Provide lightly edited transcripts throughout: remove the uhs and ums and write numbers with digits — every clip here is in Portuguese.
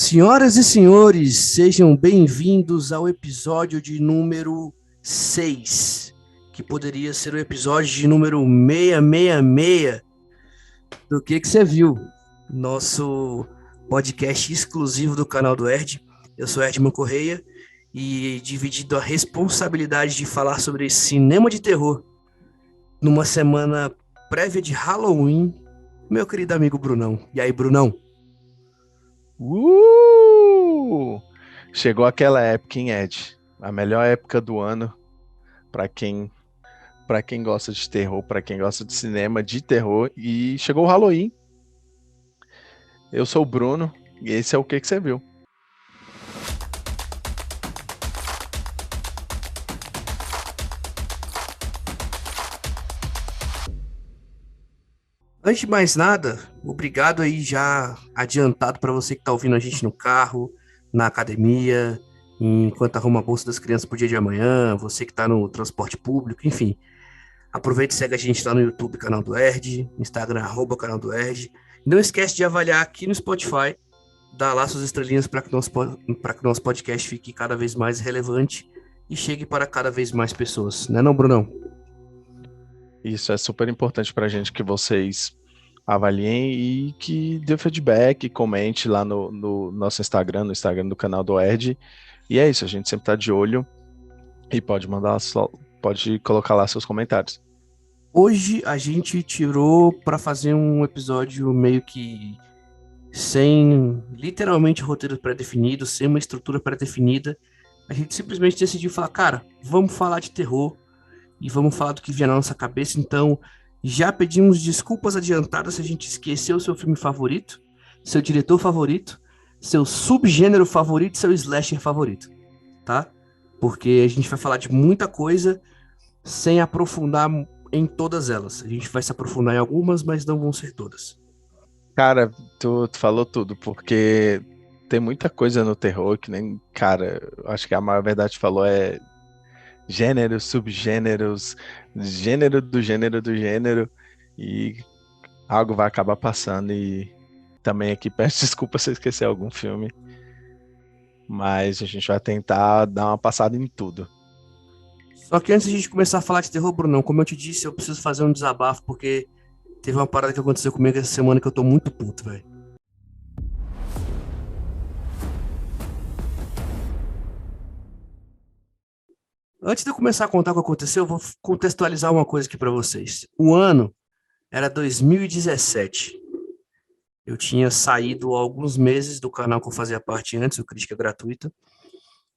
Senhoras e senhores, sejam bem-vindos ao episódio de número 6, que poderia ser o episódio de número 666 do que você viu? Nosso podcast exclusivo do canal do Erd. Eu sou Edman Correia e dividido a responsabilidade de falar sobre cinema de terror numa semana prévia de Halloween, meu querido amigo Brunão. E aí, Brunão? Chegou aquela época, hein, Ed? A melhor época do ano para quem gosta de terror, para quem gosta de cinema de terror. E chegou o Halloween. Eu sou o Bruno e esse é o que você viu. Antes de mais nada, obrigado aí já adiantado para você que está ouvindo a gente no carro, na academia, enquanto arruma a bolsa das crianças pro dia de amanhã, você que está no transporte público, enfim. Aproveita e segue a gente lá no YouTube, canal do Erd, Instagram, canal do Erd. Não esquece de avaliar aqui no Spotify, dar lá suas estrelinhas para que nosso podcast fique cada vez mais relevante e chegue para cada vez mais pessoas, né não, Brunão? Isso é super importante para a gente que vocês avaliem e que dê feedback, comente lá no nosso Instagram, no Instagram do canal do Erd. E é isso, a gente sempre está de olho e pode colocar lá seus comentários. Hoje a gente tirou para fazer um episódio meio que sem literalmente roteiro pré-definido, sem uma estrutura pré-definida. A gente simplesmente decidiu falar, cara, vamos falar de terror e vamos falar do que vier na nossa cabeça. Então, já pedimos desculpas adiantadas se a gente esqueceu o seu filme favorito, seu diretor favorito, seu subgênero favorito, seu slasher favorito, tá? Porque a gente vai falar de muita coisa sem aprofundar em todas elas. A gente vai se aprofundar em algumas, mas não vão ser todas. Cara, tu falou tudo, porque tem muita coisa no terror que nem, cara, acho que a maior verdade que falou é gêneros, subgêneros, gênero do gênero, e algo vai acabar passando. E também aqui peço desculpa se eu esquecer algum filme, mas a gente vai tentar dar uma passada em tudo. Só que antes de a gente começar a falar de terror, Brunão, como eu te disse, eu preciso fazer um desabafo, porque teve uma parada que aconteceu comigo essa semana que eu tô muito puto, velho. Antes de eu começar a contar o que aconteceu, eu vou contextualizar uma coisa aqui pra vocês. O ano era 2017. Eu tinha saído há alguns meses do canal que eu fazia parte antes, o Crítica Gratuita,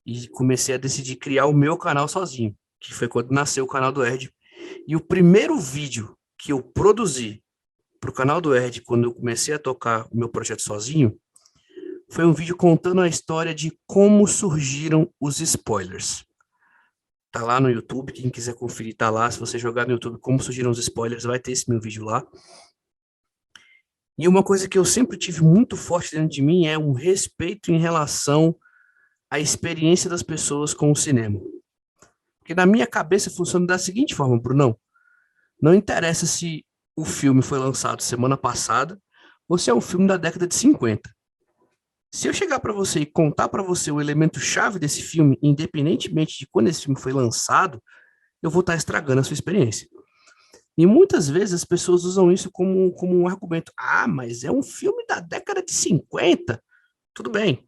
e comecei a decidir criar o meu canal sozinho, que foi quando nasceu o canal do Erd. E o primeiro vídeo que eu produzi pro canal do Erd, quando eu comecei a tocar o meu projeto sozinho, foi um vídeo contando a história de como surgiram os spoilers. Tá lá no YouTube, quem quiser conferir tá lá. Se você jogar no YouTube como surgiram os spoilers, vai ter esse meu vídeo lá. E uma coisa que eu sempre tive muito forte dentro de mim é um respeito em relação à experiência das pessoas com o cinema. Porque na minha cabeça funciona da seguinte forma, Brunão. Não interessa se o filme foi lançado semana passada ou se é um filme da década de 50. Se eu chegar para você e contar para você o elemento chave desse filme, independentemente de quando esse filme foi lançado, eu vou estar estragando a sua experiência. E muitas vezes as pessoas usam isso como um argumento. Ah, mas é um filme da década de 50. Tudo bem.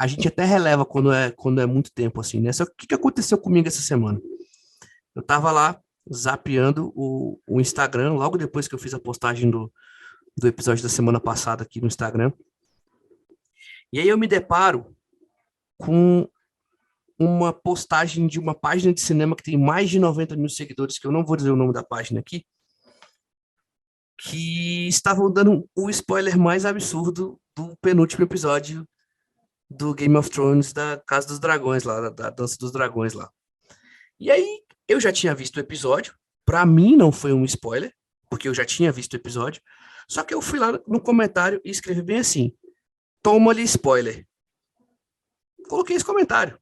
A gente até releva quando é muito tempo assim, né? Só que o que aconteceu comigo essa semana? Eu tava lá zapeando o Instagram, logo depois que eu fiz a postagem do episódio da semana passada aqui no Instagram. E aí eu me deparo com uma postagem de uma página de cinema que tem mais de 90 mil seguidores, que eu não vou dizer o nome da página aqui, que estavam dando o spoiler mais absurdo do penúltimo episódio do Game of Thrones, da Casa dos Dragões lá, da Dança dos Dragões lá. E aí, eu já tinha visto o episódio, pra mim não foi um spoiler, porque eu já tinha visto o episódio, só que eu fui lá no comentário e escrevi bem assim, toma-lhe spoiler. Coloquei esse comentário.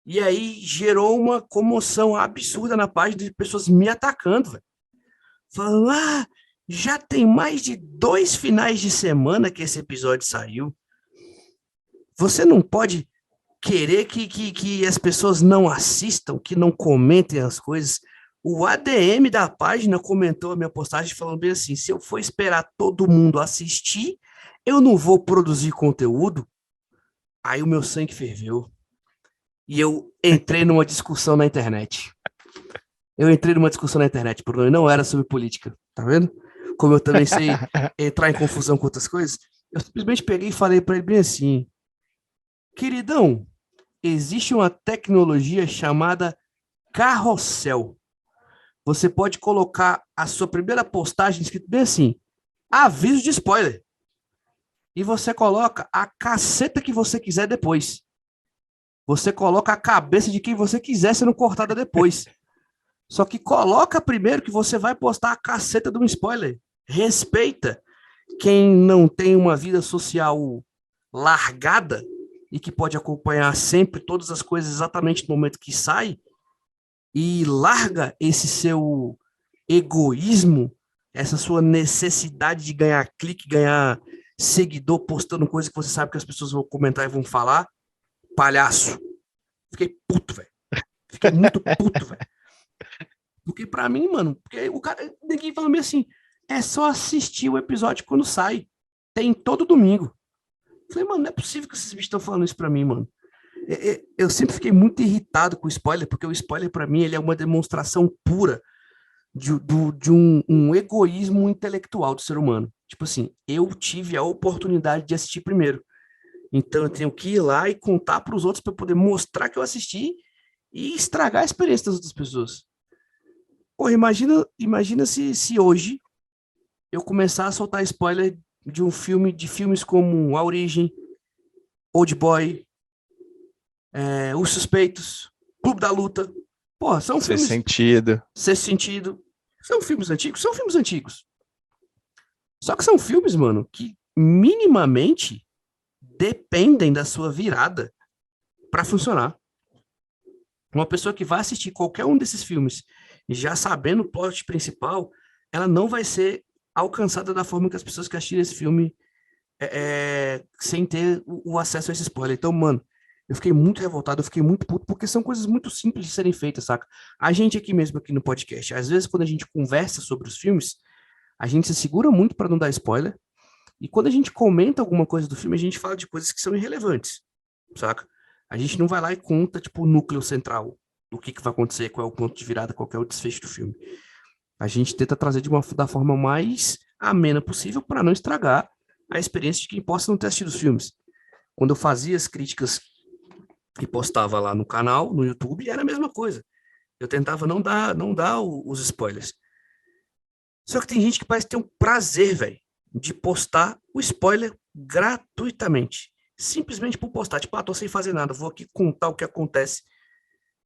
E aí gerou uma comoção absurda na página de pessoas me atacando, velho. Falando, já tem mais de 2 finais de semana que esse episódio saiu. Você não pode querer que as pessoas não assistam, que não comentem as coisas. O ADM da página comentou a minha postagem falando bem assim: se eu for esperar todo mundo assistir, eu não vou produzir conteúdo. Aí o meu sangue ferveu. E eu entrei numa discussão na internet. Eu entrei numa discussão na internet, Bruno, e não era sobre política, tá vendo? Como eu também sei entrar em confusão com outras coisas, eu simplesmente peguei e falei para ele bem assim: queridão, existe uma tecnologia chamada carrossel. Você pode colocar a sua primeira postagem escrito bem assim: aviso de spoiler. E você coloca a caceta que você quiser depois. Você coloca a cabeça de quem você quiser sendo cortada depois. Só que coloca primeiro que você vai postar a caceta de um spoiler. Respeita quem não tem uma vida social largada e que pode acompanhar sempre todas as coisas exatamente no momento que sai, e larga esse seu egoísmo, essa sua necessidade de ganhar clique, ganhar seguidor postando coisa que você sabe que as pessoas vão comentar e vão falar. Palhaço. Fiquei puto, velho. Fiquei muito puto, velho. Porque pra mim, mano, porque o cara, ninguém fala meio assim, é só assistir o episódio quando sai. Tem todo domingo. Falei, mano, não é possível que esses bichos estão falando isso pra mim, mano. Eu sempre fiquei muito irritado com o spoiler, porque o spoiler pra mim ele é uma demonstração pura de um egoísmo intelectual do ser humano. Tipo assim, eu tive a oportunidade de assistir primeiro. Então eu tenho que ir lá e contar para os outros para poder mostrar que eu assisti e estragar a experiência das outras pessoas. Porra, imagina se hoje eu começar a soltar spoiler de um filme, de filmes como A Origem, Old Boy, Os Suspeitos, Clube da Luta. Porra, são Fez filmes sentido. Sexto Sentido. São filmes antigos? São filmes antigos. Só que são filmes, mano, que minimamente dependem da sua virada para funcionar. Uma pessoa que vai assistir qualquer um desses filmes já sabendo o plot principal, ela não vai ser alcançada da forma que as pessoas que assistirem esse filme sem ter o acesso a esse spoiler. Então, mano, eu fiquei muito revoltado, eu fiquei muito puto, porque são coisas muito simples de serem feitas, saca? A gente aqui mesmo, aqui no podcast, às vezes quando a gente conversa sobre os filmes, a gente se segura muito para não dar spoiler, e quando a gente comenta alguma coisa do filme, a gente fala de coisas que são irrelevantes, saca? A gente não vai lá e conta, tipo, o núcleo central do que vai acontecer, qual é o ponto de virada, qual é o desfecho do filme. A gente tenta trazer da forma mais amena possível para não estragar a experiência de quem possa não ter assistido os filmes. Quando eu fazia as críticas e postava lá no canal, no YouTube, era a mesma coisa. Eu tentava não dar os spoilers. Só que tem gente que parece ter um prazer, velho, de postar o spoiler gratuitamente. Simplesmente por postar. Tipo, tô sem fazer nada, vou aqui contar o que acontece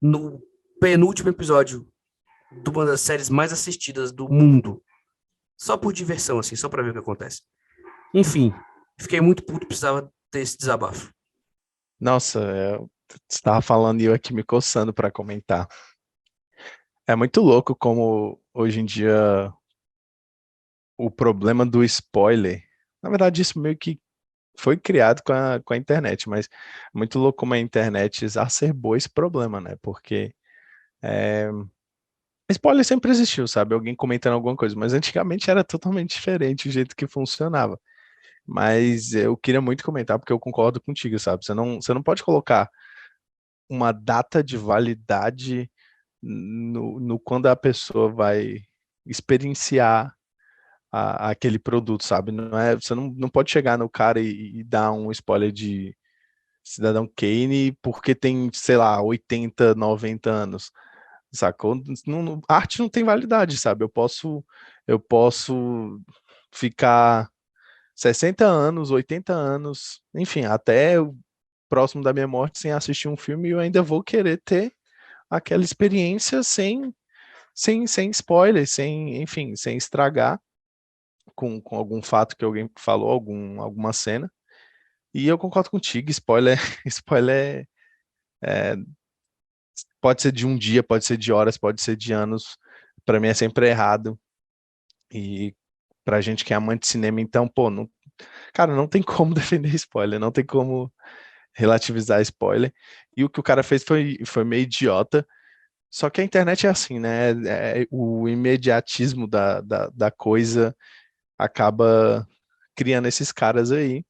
no penúltimo episódio de uma das séries mais assistidas do mundo. Só por diversão, assim, só pra ver o que acontece. Enfim, fiquei muito puto, precisava ter esse desabafo. Nossa, você estava falando e eu aqui me coçando para comentar. É muito louco como hoje em dia o problema do spoiler, na verdade isso meio que foi criado com a internet, mas é muito louco como a internet exacerbou esse problema, né? Porque spoiler sempre existiu, sabe? Alguém comentando alguma coisa, mas antigamente era totalmente diferente o jeito que funcionava. Mas eu queria muito comentar porque eu concordo contigo, sabe? Você não pode colocar uma data de validade no quando a pessoa vai experienciar aquele produto, sabe? Você não pode chegar no cara e dar um spoiler de Cidadão Kane porque tem, sei lá, 80, 90 anos, sacou? A arte não tem validade, sabe? Eu posso ficar 60 anos, 80 anos, enfim, até o próximo da minha morte sem assistir um filme e eu ainda vou querer ter aquela experiência sem spoiler, enfim, sem estragar com algum fato que alguém falou, alguma cena. E eu concordo contigo, spoiler, spoiler pode ser de um dia, pode ser de horas, pode ser de anos. Para mim é sempre errado. E pra gente que é amante de cinema, então, pô, não, cara, não tem como defender spoiler, não tem como relativizar spoiler. E o que o cara fez foi meio idiota. Só que a internet é assim, né? O imediatismo da coisa acaba criando esses caras aí.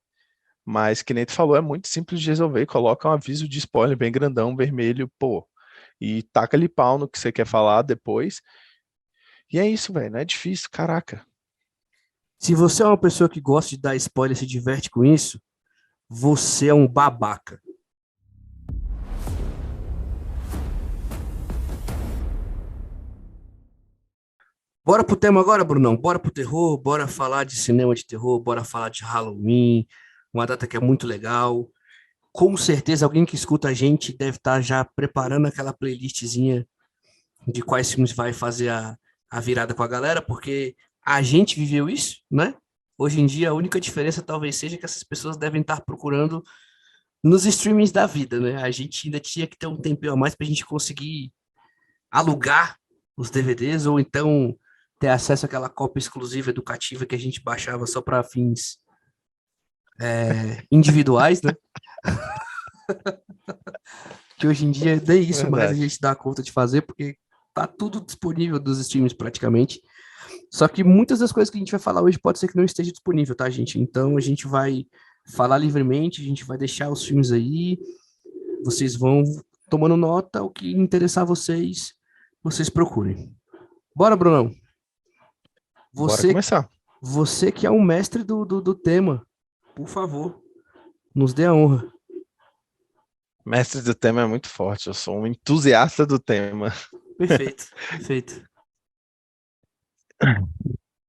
Mas, que nem tu falou, é muito simples de resolver. Coloca um aviso de spoiler bem grandão, vermelho, pô. E taca-lhe pau no que você quer falar depois. E é isso, velho. Não é difícil, caraca. Se você é uma pessoa que gosta de dar spoiler e se diverte com isso, você é um babaca. Bora pro tema agora, Brunão? Bora pro terror, bora falar de cinema de terror, bora falar de Halloween, uma data que é muito legal. Com certeza, alguém que escuta a gente deve estar já preparando aquela playlistzinha de quais filmes vai fazer a virada com a galera, porque a gente viveu isso, né? Hoje em dia, a única diferença talvez seja que essas pessoas devem estar procurando nos streamings da vida, né? A gente ainda tinha que ter um tempinho a mais para a gente conseguir alugar os DVDs ou então ter acesso àquela cópia exclusiva educativa que a gente baixava só para fins individuais, né? Que hoje em dia nem isso mais a Verdade. gente dá conta de fazer, porque tá tudo disponível dos streams praticamente. Só que muitas das coisas que a gente vai falar hoje pode ser que não esteja disponível, tá, gente? Então a gente vai falar livremente, a gente vai deixar os filmes aí, vocês vão tomando nota, o que interessar vocês, vocês procurem. Bora, Brunão. Bora Você, começar. você que é um mestre do tema, por favor, nos dê a honra. Mestre do tema é muito forte. Eu sou um entusiasta do tema. Perfeito, perfeito.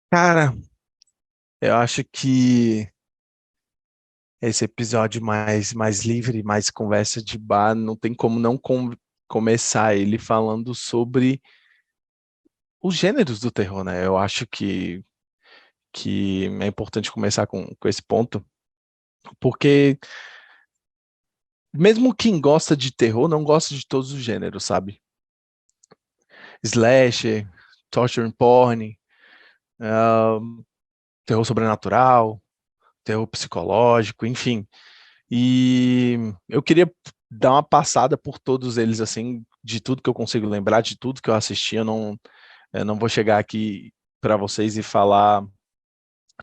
Cara, eu acho que esse episódio mais livre, mais conversa de bar, não tem como não começar ele falando sobre os gêneros do terror, né? Eu acho que é importante começar com esse ponto, porque mesmo quem gosta de terror não gosta de todos os gêneros, sabe? Slasher, torture porn, ah, terror sobrenatural, terror psicológico, enfim. E eu queria dar uma passada por todos eles, assim, de tudo que eu consigo lembrar, de tudo que eu assisti. Eu não vou chegar aqui para vocês e falar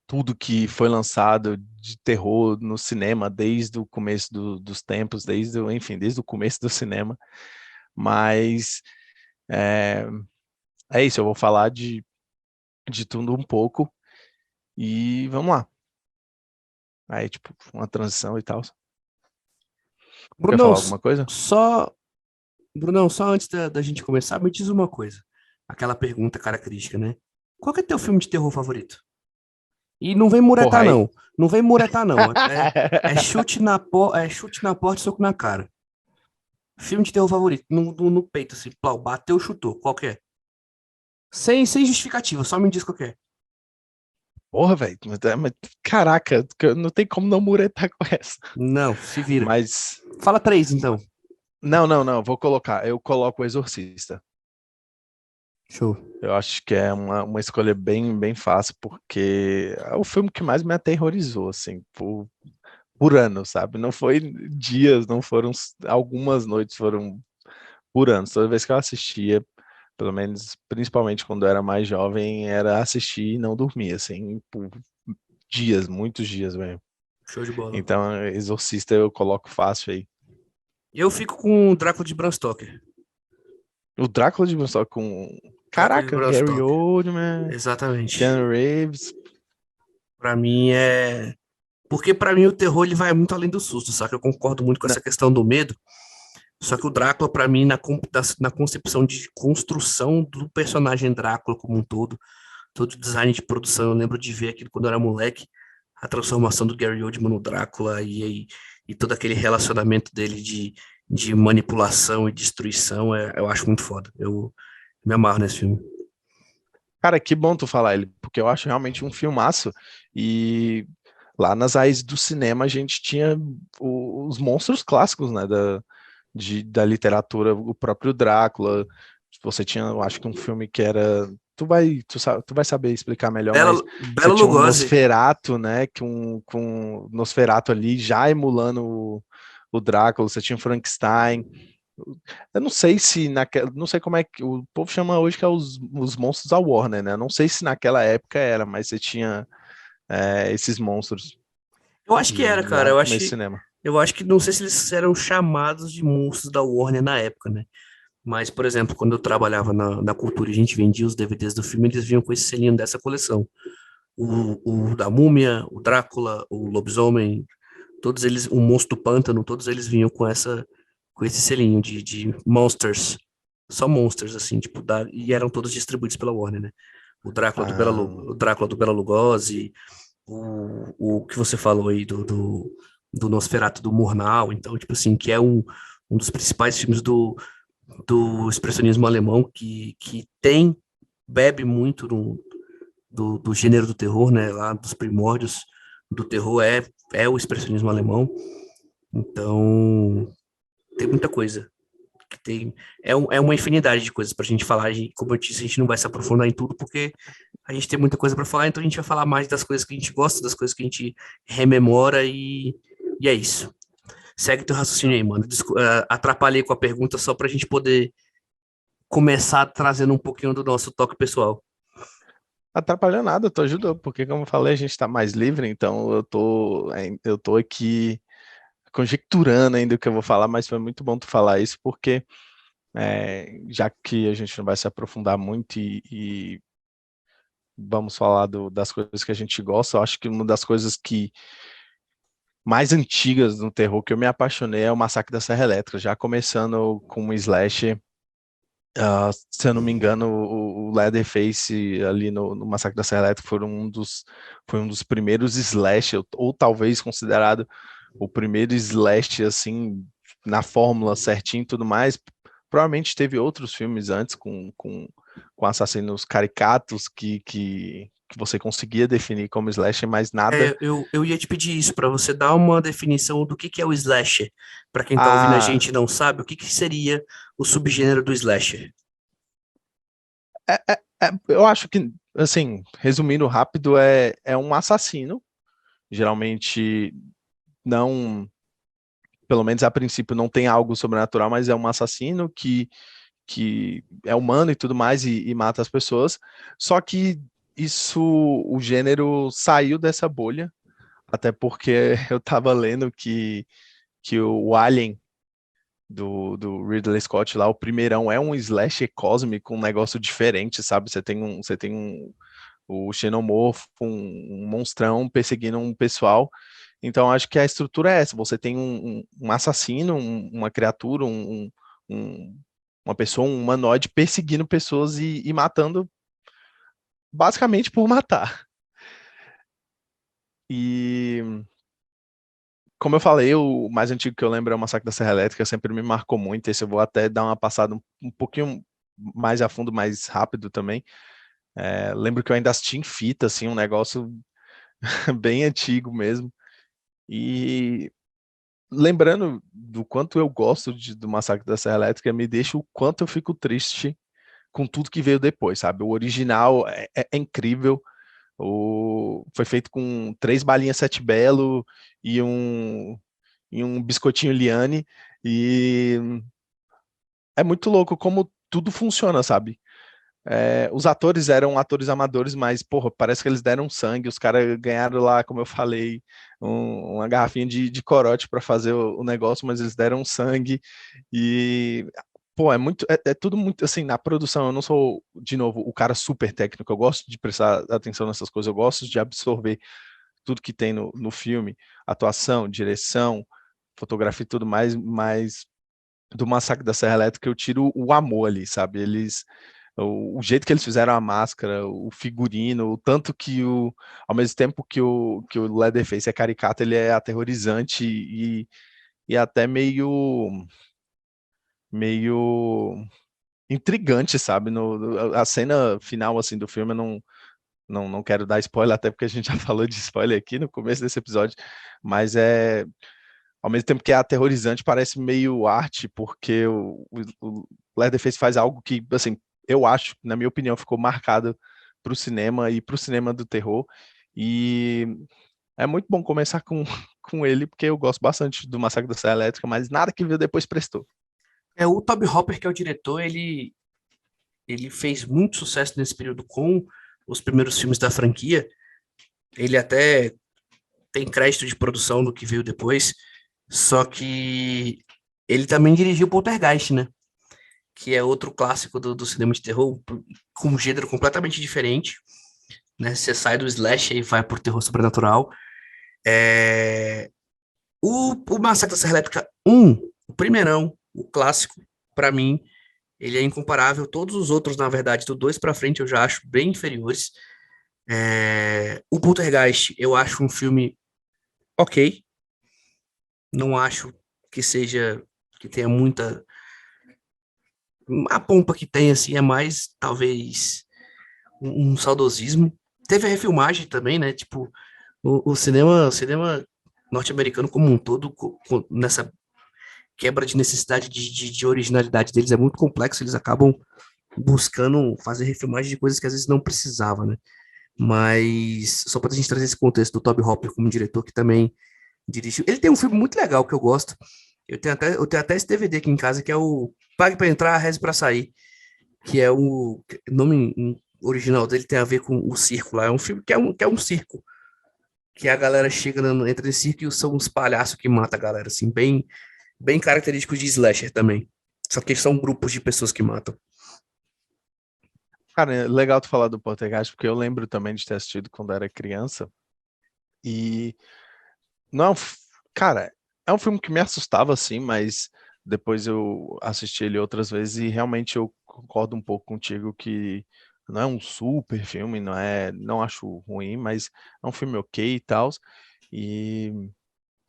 tudo que foi lançado de terror no cinema desde o começo dos tempos, enfim, desde o começo do cinema. Mas é, é isso, eu vou falar de tudo um pouco e vamos lá. Aí, tipo, uma transição e tal. Quer Brunão, falar alguma coisa? só, Brunão, só antes da gente começar, me diz uma coisa. Aquela pergunta característica, né? Qual que é teu filme de terror favorito? E não vem Porra, muretar, aí. não. Não vem muretar, não. É chute é chute na porta e soco na cara. Filme de terror favorito, no peito, assim, plau, bateu, chutou, qualquer. Sem justificativa, só me diz qualquer. Porra, velho. Caraca, não tem como não muretar com essa. Não, se vira. Mas. Fala três, então. Não, vou colocar. Eu coloco o Exorcista. Show. Eu acho que é uma escolha bem fácil, porque é o filme que mais me aterrorizou, assim, por ano, sabe? Não foi dias, não foram algumas noites, foram por anos. Toda vez que eu assistia, pelo menos, principalmente quando eu era mais jovem, era assistir e não dormir, assim, por dias, muitos dias mesmo. Show de bola. Então, Exorcista eu coloco fácil aí. Eu fico com o Drácula de Bram Stoker. O Drácula de Bram Stoker com... Drácula de Caraca, Bram Gary Stoker. Oldman, Exatamente. Keanu Reeves. Pra mim é. Porque pra mim o terror ele vai muito além do susto, sabe? Eu concordo muito com essa questão do medo. Só que o Drácula, pra mim, na concepção de construção do personagem Drácula como um todo o design de produção, eu lembro de ver aquilo quando eu era moleque, a transformação do Gary Oldman no Drácula e todo aquele relacionamento dele de manipulação e destruição, eu acho muito foda. Eu me amarro nesse filme. Cara, que bom tu falar ele, porque eu acho realmente um filmaço. E lá nas raízes do cinema a gente tinha os monstros clássicos, né, da literatura, o próprio Drácula. Você tinha, eu acho que um filme que era... Tu vai saber explicar melhor, Bela, mas você Bela tinha um Lugosi. Nosferatu, né, com Nosferatu ali já emulando o Drácula, você tinha o Frankenstein. Eu não sei se naquela, não sei como é que o povo chama hoje que é os monstros da Warner, né? Eu não sei se naquela época era, mas você tinha esses monstros Eu acho que era, cara. lá no começo do cinema. Eu acho que não sei se eles eram chamados de monstros da Warner na época, né? Mas, por exemplo, quando eu trabalhava na cultura e a gente vendia os DVDs do filme, eles vinham com esse selinho dessa coleção. O da Múmia, o Drácula, o Lobisomem, todos eles, o Monstro do Pântano, todos eles vinham com esse selinho de Monsters. Só Monsters, assim, tipo, e eram todos distribuídos pela Warner, né? Ah, O Drácula do Bela Lugosi, o que você falou aí do Nosferatu do Murnau, então, tipo assim, que é um dos principais filmes do expressionismo alemão que bebe muito do gênero do terror, né? Lá dos primórdios do terror é o expressionismo alemão. Então, tem muita coisa. Que tem, é uma infinidade de coisas para a gente falar. E, como eu disse, a gente não vai se aprofundar em tudo, porque a gente tem muita coisa para falar, então a gente vai falar mais das coisas que a gente gosta, das coisas que a gente rememora e é isso. Segue teu raciocínio aí, mano. Atrapalhei com a pergunta só para a gente poder começar trazendo um pouquinho do nosso toque pessoal. atrapalhou nada, tu ajudou, porque como eu falei, a gente tá mais livre, então eu tô aqui conjecturando ainda o que eu vou falar, mas foi muito bom tu falar isso, porque já que a gente não vai se aprofundar muito e vamos falar das coisas que a gente gosta, eu acho que uma das coisas que mais antigas no terror que eu me apaixonei é o Massacre da Serra Elétrica, já começando com um slasher. Se eu não me engano, o Leatherface ali no Massacre da Serra Elétrica foi um dos primeiros slash, ou talvez considerado o primeiro slash, assim, na fórmula certinho e tudo mais. Provavelmente teve outros filmes antes com assassinos caricatos que você conseguia definir como slasher, mas nada. Eu ia te pedir isso, para você dar uma definição do que é o slasher. Para quem tá ouvindo a Ah, gente e não sabe, o que seria o subgênero do slasher? eu acho que, assim, resumindo rápido, é um assassino, geralmente não, pelo menos a princípio não tem algo sobrenatural, mas é um assassino que é humano e tudo mais e mata as pessoas. Só que o gênero saiu dessa bolha, até porque eu tava lendo que o Alien do Ridley Scott lá, o primeirão é um slasher cósmico, um negócio diferente, sabe? O xenomorfo, um monstrão perseguindo um pessoal. Então, acho que a estrutura é essa: você tem um assassino, uma criatura, um- uma pessoa, um humanoide perseguindo pessoas e matando, basicamente por matar. E, como eu falei, o mais antigo que eu lembro é o Massacre da Serra Elétrica, sempre me marcou muito. Esse eu vou até dar uma passada um pouquinho mais a fundo, mais rápido também. Lembro que eu ainda assisti em fita, assim, um negócio bem antigo mesmo. E lembrando do quanto eu gosto do Massacre da Serra Elétrica, me deixa o quanto eu fico triste com tudo que veio depois, sabe? O original é incrível. Foi feito com 3 balinhas Sete Belo e um biscoitinho Liane. E é muito louco como tudo funciona, sabe? Os atores eram atores amadores, mas, porra, parece que eles deram sangue. Os caras ganharam lá, como eu falei, uma garrafinha de corote para fazer o negócio, mas eles deram sangue. E, pô, é tudo muito, assim, na produção. Eu não sou, de novo, o cara super técnico. Eu gosto de prestar atenção nessas coisas, eu gosto de absorver tudo que tem no filme: atuação, direção, fotografia e tudo mais, mas do Massacre da Serra Elétrica eu tiro o amor ali, sabe? O jeito que eles fizeram a máscara, o figurino, o tanto ao mesmo tempo que o Leatherface é caricato, ele é aterrorizante e até meio intrigante, sabe? A cena final, assim, do filme, eu não quero dar spoiler, até porque a gente já falou de spoiler aqui no começo desse episódio, mas ao mesmo tempo que é aterrorizante, parece meio arte, porque o Leatherface faz algo que, assim, eu acho, na minha opinião, ficou marcado para o cinema e para o cinema do terror. E é muito bom começar com com ele, porque eu gosto bastante do Massacre da Serra Elétrica, mas nada que veio depois prestou. O Toby Hopper, que é o diretor, ele fez muito sucesso nesse período com os primeiros filmes da franquia. Ele até tem crédito de produção do que veio depois, só que ele também dirigiu Poltergeist, né? Que é outro clássico do cinema de terror, com um gênero completamente diferente, né? Você sai do slasher e vai pro terror sobrenatural. É... o Massacre da Serra Elétrica 1, o primeirão, o clássico, para mim, ele é incomparável. Todos os outros, na verdade, do 2 para frente, eu já acho bem inferiores. O Poltergeist, eu acho um filme ok. Não acho que seja, que tenha muita. A pompa que tem, assim, é mais, talvez, um saudosismo. Teve a refilmagem também, né? Tipo, o cinema norte-americano como um todo, nessa quebra de necessidade de originalidade deles, é muito complexo. Eles acabam buscando fazer refilmagem de coisas que às vezes não precisava, né? Mas só para a gente trazer esse contexto do Toby Hopper como diretor, que também dirigiu. Ele tem um filme muito legal que eu gosto. Eu tenho até esse DVD aqui em casa, que é o Pague para Entrar, Reze para Sair, que é o nome original dele tem a ver com o circo lá. É um filme que é um circo, que a galera chega, entra nesse circo e são uns palhaços que matam a galera, assim, bem característico de slasher também. Só que são grupos de pessoas que matam. Cara, é legal tu falar do Poltergeist, porque eu lembro também de ter assistido quando era criança. E não, cara, é um filme que me assustava assim, mas depois eu assisti ele outras vezes e realmente eu concordo um pouco contigo que não é um super filme, não acho ruim, mas é um filme ok e tal. E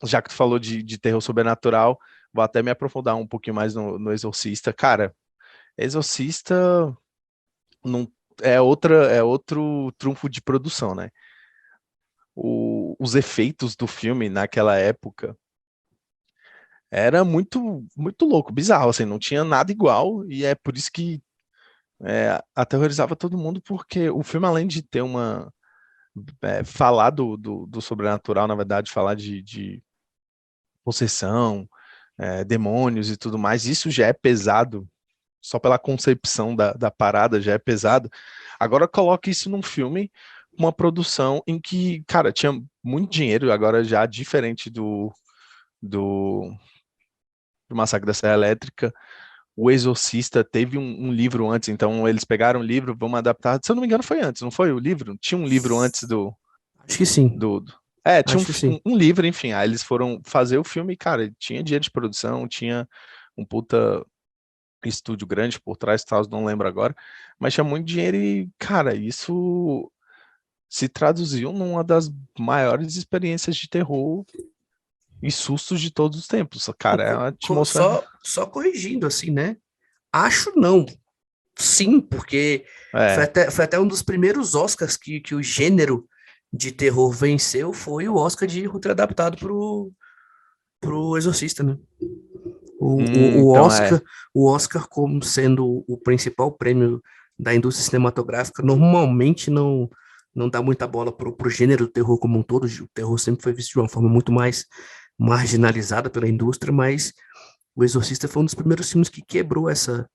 já que tu falou de terror sobrenatural, vou até me aprofundar um pouquinho mais no Exorcista. Cara, Exorcista não é outro trunfo de produção, né? Os efeitos do filme naquela época era muito muito louco, bizarro, assim, não tinha nada igual e é por isso que aterrorizava todo mundo, porque o filme, além de ter falar do sobrenatural, na verdade, falar de possessão, demônios e tudo mais, isso já é pesado, só pela concepção da parada já é pesado. Agora coloca isso num filme, uma produção em que, cara, tinha muito dinheiro, agora já diferente do, do Massacre da Serra Elétrica. O Exorcista teve um livro antes, então eles pegaram o livro, vamos adaptar. Se eu não me engano, foi antes, não foi o livro? Tinha um livro antes Acho que sim. tinha Acho que sim. um livro, enfim. Aí eles foram fazer o filme e, cara, tinha dia de produção, tinha um puta estúdio grande por trás, tal, não lembro agora, mas tinha muito dinheiro e, cara, isso se traduziu numa das maiores experiências de terror e sustos de todos os tempos. Não, Cara, é uma atmosfera. só corrigindo, assim, né? Acho não. Sim, porque foi É, até, foi até um dos primeiros Oscars que o gênero de terror venceu, foi o Oscar de roteiro adaptado pro Exorcista, né? O, o, o então Oscar, o Oscar como sendo o principal prêmio da indústria cinematográfica, normalmente não dá muita bola pro gênero do terror como um todo. O terror sempre foi visto de uma forma muito mais marginalizada pela indústria, mas o Exorcista foi um dos primeiros filmes que quebrou essa,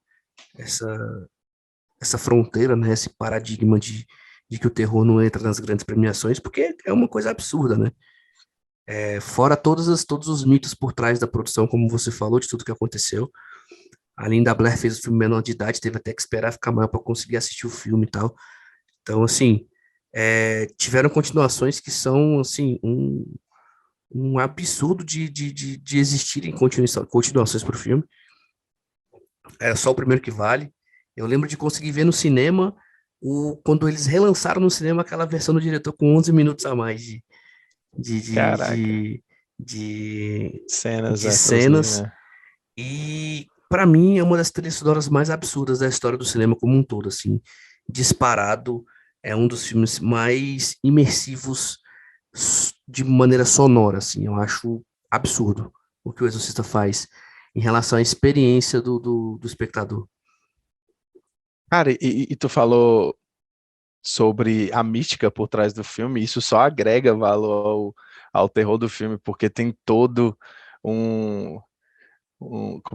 essa fronteira, né? Esse paradigma de que o terror não entra nas grandes premiações, porque é uma coisa absurda, né? Fora todos os mitos por trás da produção, como você falou, de tudo que aconteceu. A Linda Blair fez o filme menor de idade, teve até que esperar ficar maior para conseguir assistir o filme e tal. Então, assim, tiveram continuações que são, assim, um absurdo de existirem continuações para o filme. Era só o primeiro que vale. Eu lembro de conseguir ver no cinema quando eles relançaram no cinema aquela versão do diretor com 11 minutos a mais de, de, caraca, de, de, cenas de essas aí, cenas. né? E, para mim, é uma das trilhas sonoras mais absurdas da história do cinema como um todo, assim. Disparado, é um dos filmes mais imersivos de maneira sonora, assim. Eu acho absurdo o que o Exorcista faz em relação à experiência do espectador. Cara, e tu falou sobre a mística por trás do filme, isso só agrega valor ao terror do filme, porque tem todo como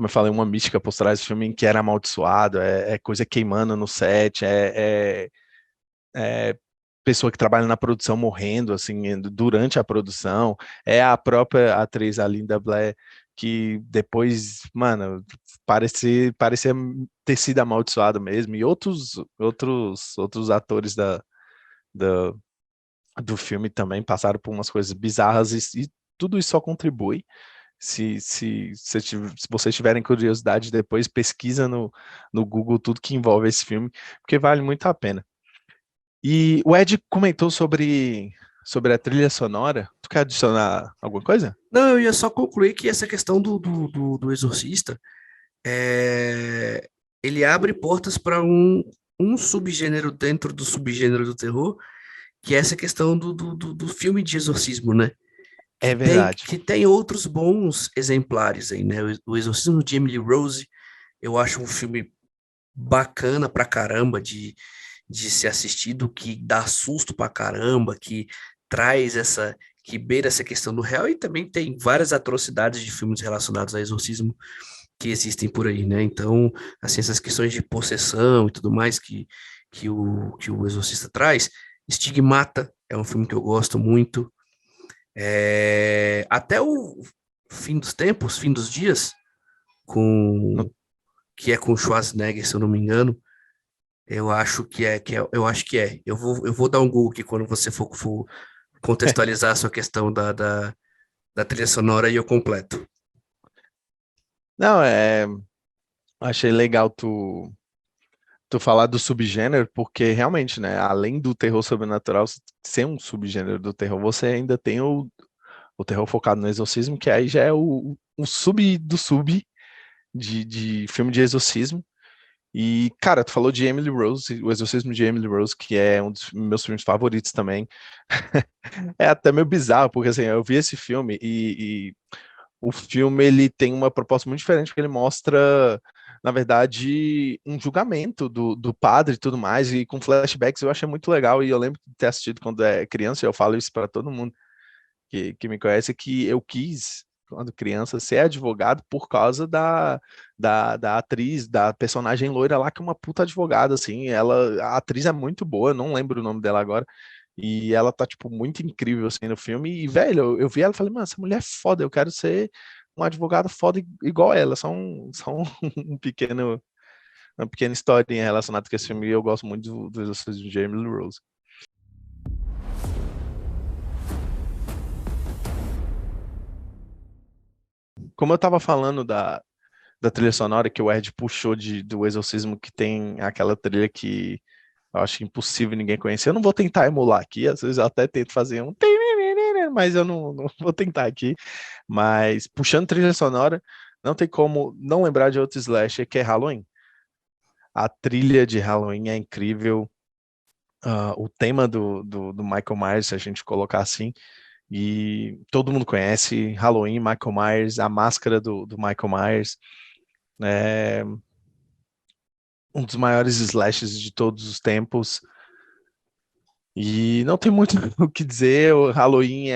eu falei, uma mística por trás do filme em que era amaldiçoado, é coisa queimando no set, é pessoa que trabalha na produção morrendo, assim, durante a produção, é a própria atriz, a Linda Blair, que depois, mano, parecia ter sido amaldiçoado mesmo, e outros atores da, do filme também passaram por umas coisas bizarras, e tudo isso só contribui. Se vocês tiverem curiosidade, depois pesquisa no Google tudo que envolve esse filme, porque vale muito a pena. E o Ed comentou sobre a trilha sonora. Tu quer adicionar alguma coisa? Não, eu ia só concluir que essa questão do Exorcista, é, ele abre portas para um subgênero dentro do subgênero do terror, que é essa questão do filme de exorcismo, né? É verdade. Que tem outros bons exemplares aí, né? O Exorcismo de Emily Rose, eu acho um filme bacana pra caramba de ser assistido, que dá susto pra caramba, que traz que beira essa questão do réu, e também tem várias atrocidades de filmes relacionados a exorcismo que existem por aí, né? Então, assim, essas questões de possessão e tudo mais que o Exorcista traz, Stigmata é um filme que eu gosto muito. Até o Fim dos Tempos, Fim dos Dias, No- que é com Schwarzenegger, se eu não me engano, eu acho eu acho que é. Eu vou dar um Google aqui quando você for contextualizar a sua questão da trilha sonora e eu completo. Não, achei legal tu falar do subgênero, porque realmente, né, além do terror sobrenatural ser um subgênero do terror, você ainda tem o terror focado no exorcismo, que aí já é o sub do sub de filme de exorcismo. E, cara, tu falou de Emily Rose, o Exorcismo de Emily Rose, que é um dos meus filmes favoritos também. É até meio bizarro, porque assim, eu vi esse filme e o filme ele tem uma proposta muito diferente, porque ele mostra, na verdade, um julgamento do padre e tudo mais, e com flashbacks eu achei muito legal, e eu lembro de ter assistido quando é criança, e eu falo isso para todo mundo que me conhece, que eu quis, quando criança, ser advogado por causa da atriz, da personagem loira lá, que é uma puta advogada, assim, a atriz é muito boa, não lembro o nome dela agora, e ela tá, tipo, muito incrível, assim, no filme, e, velho, eu vi ela e falei, mano, essa mulher é foda, eu quero ser um advogado foda igual ela, só um pequeno, uma pequena historinha relacionada com esse filme, e eu gosto muito do Exorcismo de Emily Rose. Como eu tava falando da trilha sonora que o Ed puxou do Exorcismo, que tem aquela trilha que eu acho impossível ninguém conhecer. Eu não vou tentar emular aqui, às vezes eu até tento fazer um, mas eu não vou tentar aqui. Mas puxando trilha sonora, não tem como não lembrar de outro slasher que é Halloween. A trilha de Halloween é incrível. O tema do Michael Myers, se a gente colocar assim, e todo mundo conhece Halloween, Michael Myers, a máscara do Michael Myers. É um dos maiores slashes de todos os tempos. E não tem muito o que dizer. O Halloween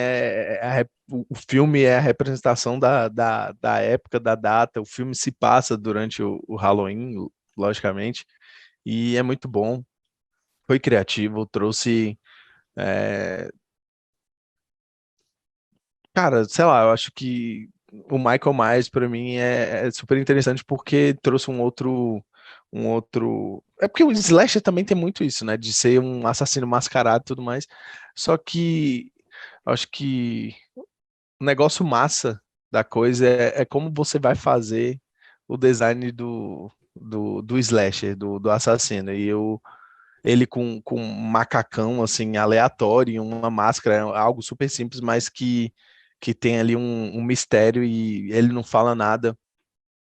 o filme é a representação da época, da data. O filme se passa durante o Halloween, logicamente, e é muito bom. Foi criativo, trouxe. é, Cara, sei lá, eu acho que o Michael Myers, para mim, é super interessante porque trouxe um outro. É porque o Slasher também tem muito isso, né? De ser um assassino mascarado e tudo mais. Só que eu acho que o negócio massa da coisa é como você vai fazer o design do Slasher, do assassino. Ele com um macacão, assim, aleatório, e uma máscara, é algo super simples, mas que tem ali um mistério e ele não fala nada.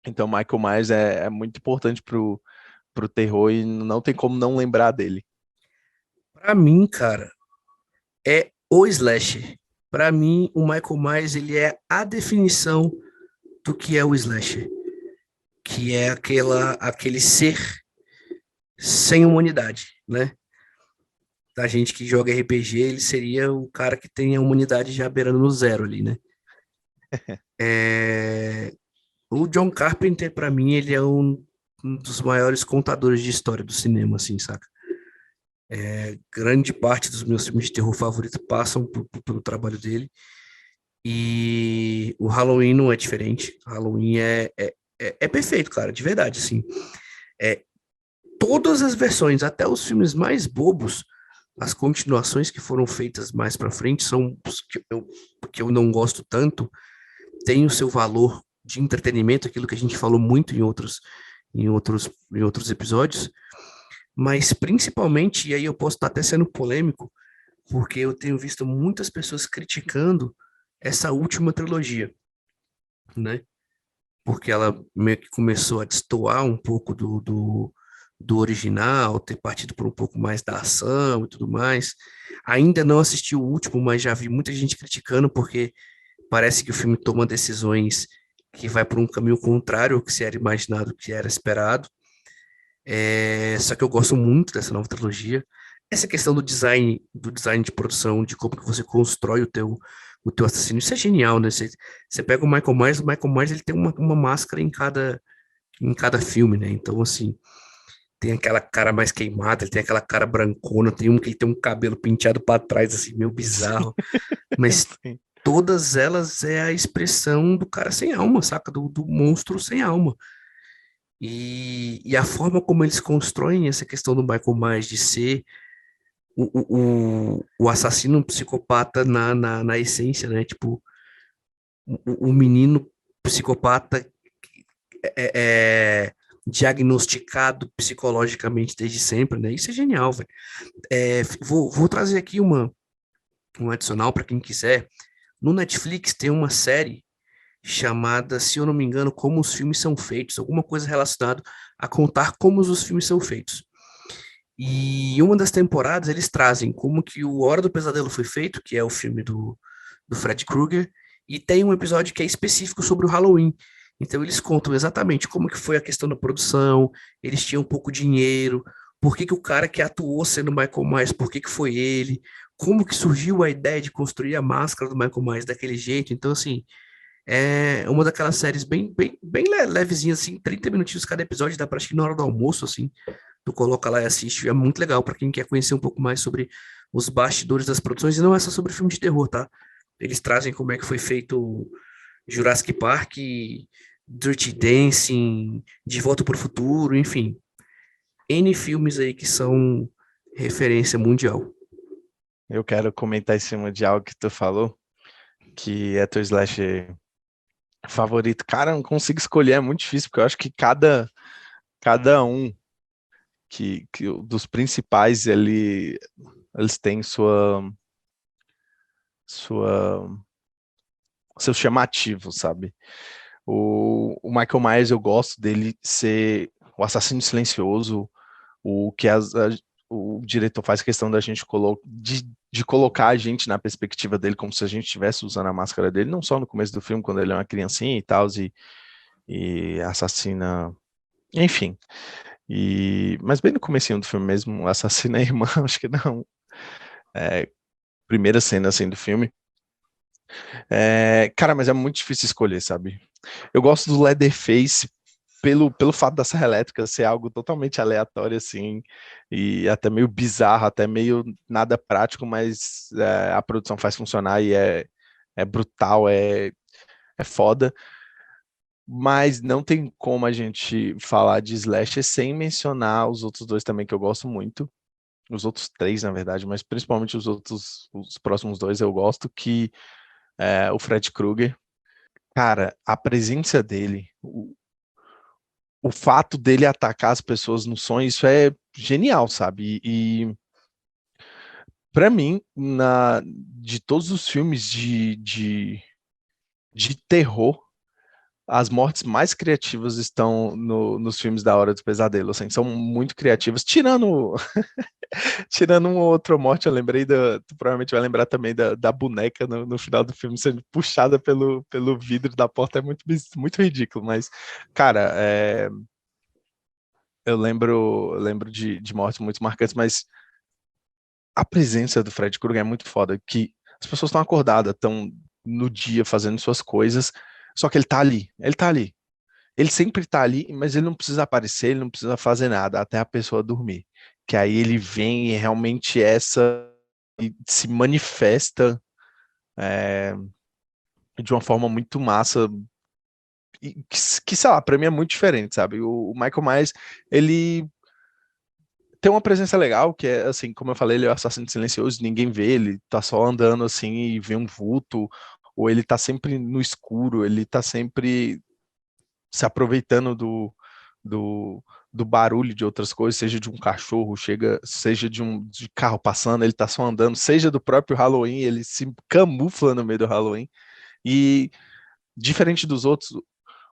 Então, Michael Myers é muito importante pro terror e não tem como não lembrar dele. Pra mim, cara, é o slasher. Pra mim, o Michael Myers, ele é a definição do que é o slasher, que é aquele ser sem humanidade, né? da gente que joga RPG, ele seria o cara que tem a humanidade já beirando no zero ali, né? É, o John Carpenter, pra mim, ele é um dos maiores contadores de história do cinema, assim, saca? Grande parte dos meus filmes de terror favoritos passam pelo trabalho dele. E o Halloween não é diferente. O Halloween é perfeito, cara, de verdade, assim. É, todas as versões, até os filmes mais bobos, as continuações que foram feitas mais pra frente, são os que eu não gosto tanto, tem o seu valor de entretenimento, aquilo que a gente falou muito em outros episódios, mas principalmente, e aí eu posso estar até sendo polêmico, porque eu tenho visto muitas pessoas criticando essa última trilogia, né? Porque ela meio que começou a destoar um pouco do original, ter partido por um pouco mais da ação e tudo mais. Ainda não assisti o último, mas já vi muita gente criticando, porque parece que o filme toma decisões que vai por um caminho contrário ao que se era imaginado, que era esperado. Só que eu gosto muito dessa nova trilogia. Essa questão do design de produção, de como que você constrói o teu assassino, isso é genial, né? Você pega o Michael Myers ele tem uma máscara em cada filme, né? Então, assim, tem aquela cara mais queimada, ele tem aquela cara brancona, tem um que ele tem um cabelo penteado para trás, assim, meio Sim, bizarro. Mas sim. todas elas é a expressão do cara sem alma, saca? Do monstro sem alma. E a forma como eles constroem essa questão do Michael Myers de ser o assassino psicopata na essência, né? Tipo, o menino psicopata diagnosticado psicologicamente desde sempre, né? Isso é genial, velho. Vou trazer aqui um adicional para quem quiser. No Netflix tem uma série chamada, se eu não me engano, Como os Filmes São Feitos, alguma coisa relacionada a contar como os filmes são feitos. E uma das temporadas eles trazem como que o Hora do Pesadelo foi feito, que é o filme do Fred Krueger, e tem um episódio que é específico sobre o Halloween. Então eles contam exatamente como que foi a questão da produção, eles tinham pouco dinheiro, por que que o cara que atuou sendo Michael Myers, por que que foi ele, como que surgiu a ideia de construir a máscara do Michael Myers daquele jeito. Então, assim, é uma daquelas séries bem levezinhas, assim, 30 minutinhos cada episódio, dá pra assistir na hora do almoço, assim. Tu coloca lá e assiste, é muito legal pra quem quer conhecer um pouco mais sobre os bastidores das produções, e não é só sobre filme de terror, tá? Eles trazem como é que foi feito Jurassic Park, Dirty Dancing, De Volta para o Futuro, enfim. N filmes aí que são referência mundial. Eu quero comentar em cima de algo que tu falou, que é teu slasher favorito. Cara, eu não consigo escolher, é muito difícil, porque eu acho que cada um dos principais, eles têm sua, seu chamativo, sabe? O Michael Myers, eu gosto dele ser o assassino silencioso, o que o diretor faz questão da gente de colocar a gente na perspectiva dele, como se a gente estivesse usando a máscara dele, não só no começo do filme, quando ele é uma criancinha e tal, e assassina, enfim. Mas bem no comecinho do filme mesmo, assassina a irmã, acho que não. Primeira cena assim do filme. Cara, mas é muito difícil escolher, sabe? Eu gosto do Leatherface pelo fato da serra elétrica ser algo totalmente aleatório, assim, e até meio bizarro, até meio nada prático, mas a produção faz funcionar e é brutal, é foda. Mas não tem como a gente falar de Slasher sem mencionar os outros dois também que eu gosto muito. Os outros três, na verdade, mas principalmente os próximos dois eu gosto, que é o Fred Krueger. Cara, a presença dele, o fato dele atacar as pessoas no sonho, isso é genial, sabe? E para mim, de todos os filmes de terror, as mortes mais criativas estão nos filmes da Hora do Pesadelo, assim, são muito criativas, tirando uma outra morte, eu lembrei tu provavelmente vai lembrar também da boneca no final do filme sendo puxada pelo vidro da porta, é muito ridículo, mas, cara, eu lembro de mortes muito marcantes, mas a presença do Fred Krueger é muito foda, que as pessoas estão acordadas, estão no dia fazendo suas coisas, só que ele tá ali. Ele sempre tá ali, mas ele não precisa aparecer, ele não precisa fazer nada até a pessoa dormir. Que aí ele vem e realmente e se manifesta é, de uma forma muito massa, e sei lá, pra mim é muito diferente, sabe? O Michael Myers, ele tem uma presença legal, que é assim, como eu falei, ele é o assassino silencioso, ninguém vê, ele tá só andando assim e vê um vulto, ou ele tá sempre no escuro, ele tá sempre se aproveitando do, do barulho de outras coisas, seja de um cachorro, seja de carro passando, ele tá só andando, seja do próprio Halloween, ele se camufla no meio do Halloween. E diferente dos outros, o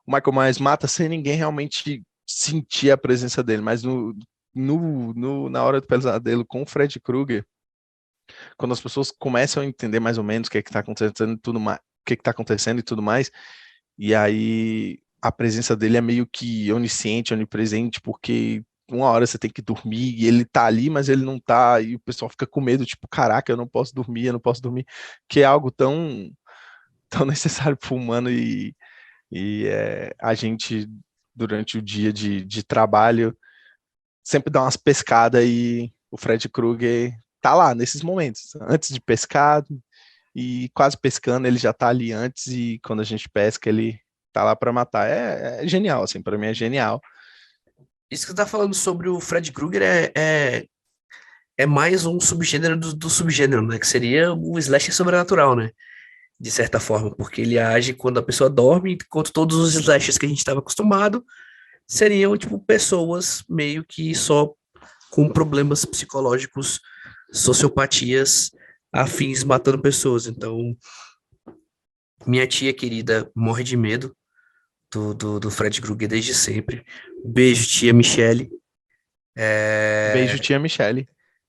Michael Myers mata sem ninguém realmente sentir a presença dele, mas na hora do pesadelo com o Fred Krueger, quando as pessoas começam a entender mais ou menos o que é que tá acontecendo e tudo mais, o que é que tá acontecendo e tudo mais, e aí a presença dele é meio que onisciente, onipresente, porque uma hora você tem que dormir e ele tá ali, mas ele não tá, e o pessoal fica com medo, tipo, caraca, eu não posso dormir, que é algo tão necessário para o humano a gente, durante o dia de trabalho, sempre dá umas pescadas e o Fred Krueger tá lá nesses momentos, antes de pescar e quase pescando, ele já tá ali antes e quando a gente pesca, ele tá lá para matar. É genial, assim, para mim é genial. Isso que você tá falando sobre o Fred Krueger é mais um subgênero do subgênero, né? Que seria o slasher sobrenatural, né? De certa forma, porque ele age quando a pessoa dorme, enquanto todos os slashers que a gente estava acostumado seriam, tipo, pessoas meio que só com problemas psicológicos, sociopatias afins matando pessoas. Então, minha tia querida morre de medo do Fred Krueger desde sempre. Beijo, tia Michele. Beijo, É, tia Michelle.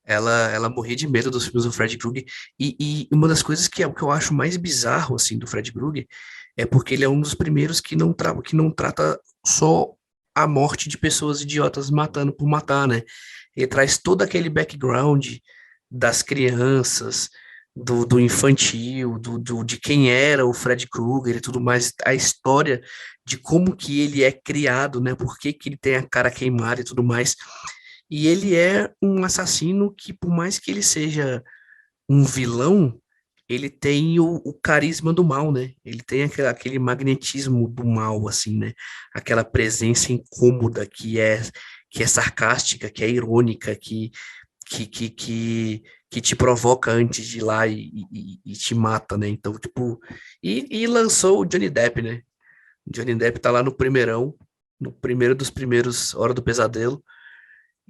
ela morria de medo dos filmes do Fred Krueger. E uma das coisas que eu acho mais bizarro, assim, do Fred Krueger é porque ele é um dos primeiros que não trata só a morte de pessoas idiotas matando por matar, né? Ele traz todo aquele background das crianças, do infantil, de quem era o Fred Krueger e tudo mais, a história de como que ele é criado, né? Por que que ele tem a cara queimada e tudo mais. E ele é um assassino que, por mais que ele seja um vilão, ele tem o carisma do mal, né? Ele tem aquele magnetismo do mal, assim, né? Aquela presença incômoda que é sarcástica, que é irônica, que, que, que, que te provoca antes de ir lá e te mata, né? Então, tipo, e lançou o Johnny Depp, né? Johnny Depp tá lá no primeirão, no primeiro dos primeiros Hora do Pesadelo.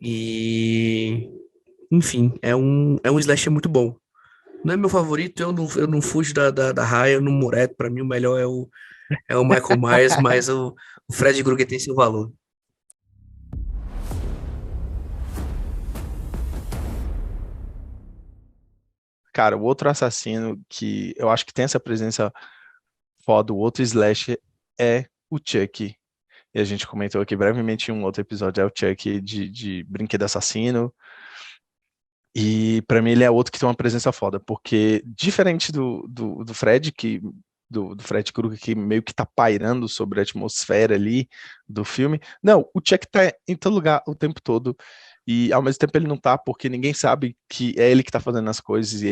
E, enfim, é um slasher muito bom. Não é meu favorito, eu não fujo da raia, eu não mureto. Pra mim, o melhor é o Michael Myers, mas o Fred Krueger tem seu valor. Cara, o outro assassino que eu acho que tem essa presença foda, o outro slasher é o Chucky. E a gente comentou aqui brevemente em um outro episódio, é o Chucky de Brinquedo Assassino. E pra mim ele é outro que tem uma presença foda, porque diferente do Fred, do Fred Krueger, que meio que tá pairando sobre a atmosfera ali do filme, não, o Chuck tá em todo lugar o tempo todo, e ao mesmo tempo ele não tá, porque ninguém sabe que é ele que tá fazendo as coisas,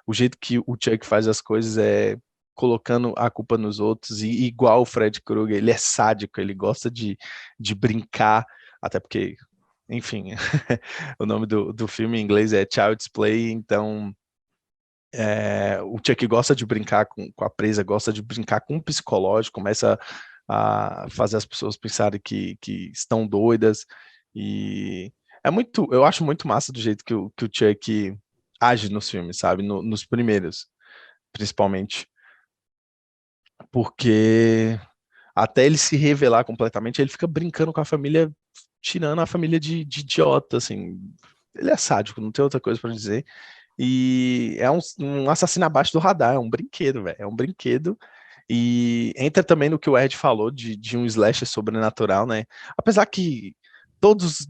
o jeito que o Chuck faz as coisas é colocando a culpa nos outros, e igual o Fred Krueger, ele é sádico, ele gosta de brincar, até porque enfim, o nome do filme em inglês é Child's Play, então o Chuck gosta de brincar com a presa, gosta de brincar com o psicológico, começa a fazer as pessoas pensarem que estão doidas, e eu acho muito massa do jeito que o Chuck age nos filmes, sabe? Nos primeiros, principalmente, porque até ele se revelar completamente, ele fica brincando com a família, tirando a família de idiota, assim. Ele é sádico, não tem outra coisa pra dizer. E é um assassino abaixo do radar, é um brinquedo, velho. É um brinquedo. E entra também no que o Ed falou de um slasher sobrenatural, né? Apesar que todos,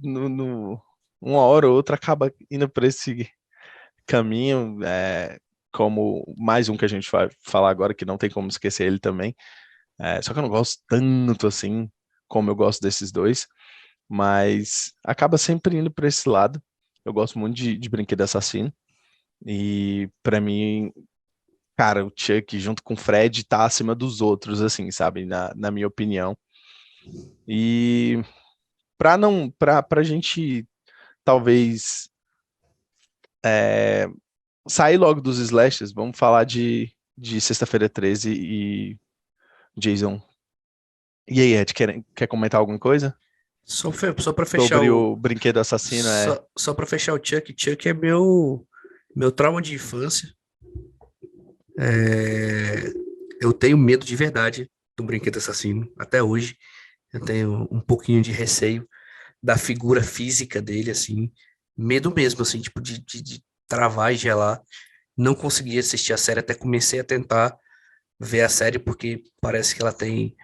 uma hora ou outra, acaba indo pra caminho, como mais um que a gente vai falar agora, que não tem como esquecer ele também. Só que eu não gosto tanto assim como eu gosto desses dois, mas acaba sempre indo para esse lado. Eu gosto muito de Brinquedo Assassino, e para mim, cara, o Chuck junto com o Fred tá acima dos outros, assim, sabe, na minha opinião. E pra gente talvez é, sair logo dos slashes, vamos falar de Sexta-feira 13 e Jason. E aí, Ed, quer comentar alguma coisa Só para fechar sobre o o brinquedo assassino? só para fechar o Chuck, Chuck é meu trauma de infância. É, eu tenho medo de verdade do brinquedo assassino até hoje. Eu tenho um pouquinho de receio da figura física dele, assim, medo mesmo, assim, tipo de travar e gelar. Não consegui assistir a série, até comecei a tentar ver a série porque parece que ela tem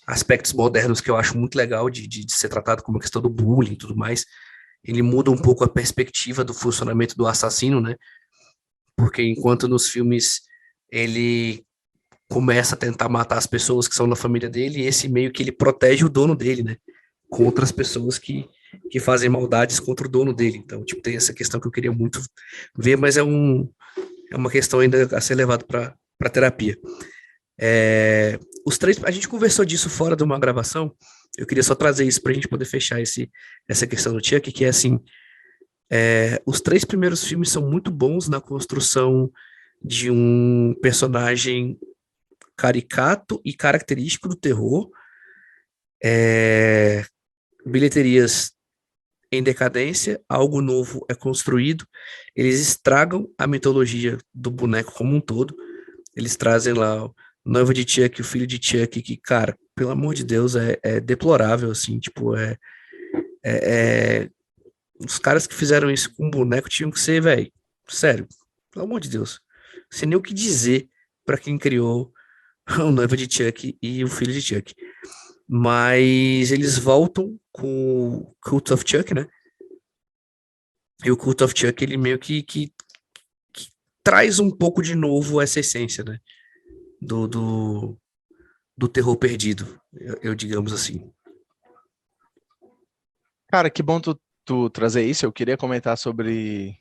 aspectos modernos que eu acho muito legal de ser tratado como a questão do bullying e tudo mais. Ele muda um pouco a perspectiva do funcionamento do assassino, né? Porque enquanto nos filmes ele começa a tentar matar as pessoas que são da família dele, e esse meio que ele protege o dono dele, né? Contra as pessoas que fazem maldades contra o dono dele. Então, tipo, tem essa questão que eu queria muito ver, mas é uma questão ainda a ser levado para terapia. Os três, a gente conversou disso fora de uma gravação. Eu queria só trazer isso para a gente poder fechar essa questão do Chuck, que é assim, os três primeiros filmes são muito bons na construção de um personagem caricato e característico do terror, bilheterias em decadência, algo novo é construído, eles estragam a mitologia do boneco como um todo, eles trazem lá o noivo de Chuck, o filho de Chuck, que, cara, pelo amor de Deus, é deplorável, assim, tipo, é- os caras que fizeram isso com o boneco tinham que ser, velho, sério, pelo amor de Deus, sem nem o que dizer para quem criou o noivo de Chuck e o filho de Chuck. Mas eles voltam com o Cult of Chuck, né? E o Cult of Chuck, ele meio que traz um pouco de novo essa essência, né? Do, do, do terror perdido, eu digamos assim. Cara, que bom tu trazer isso. Eu queria comentar sobre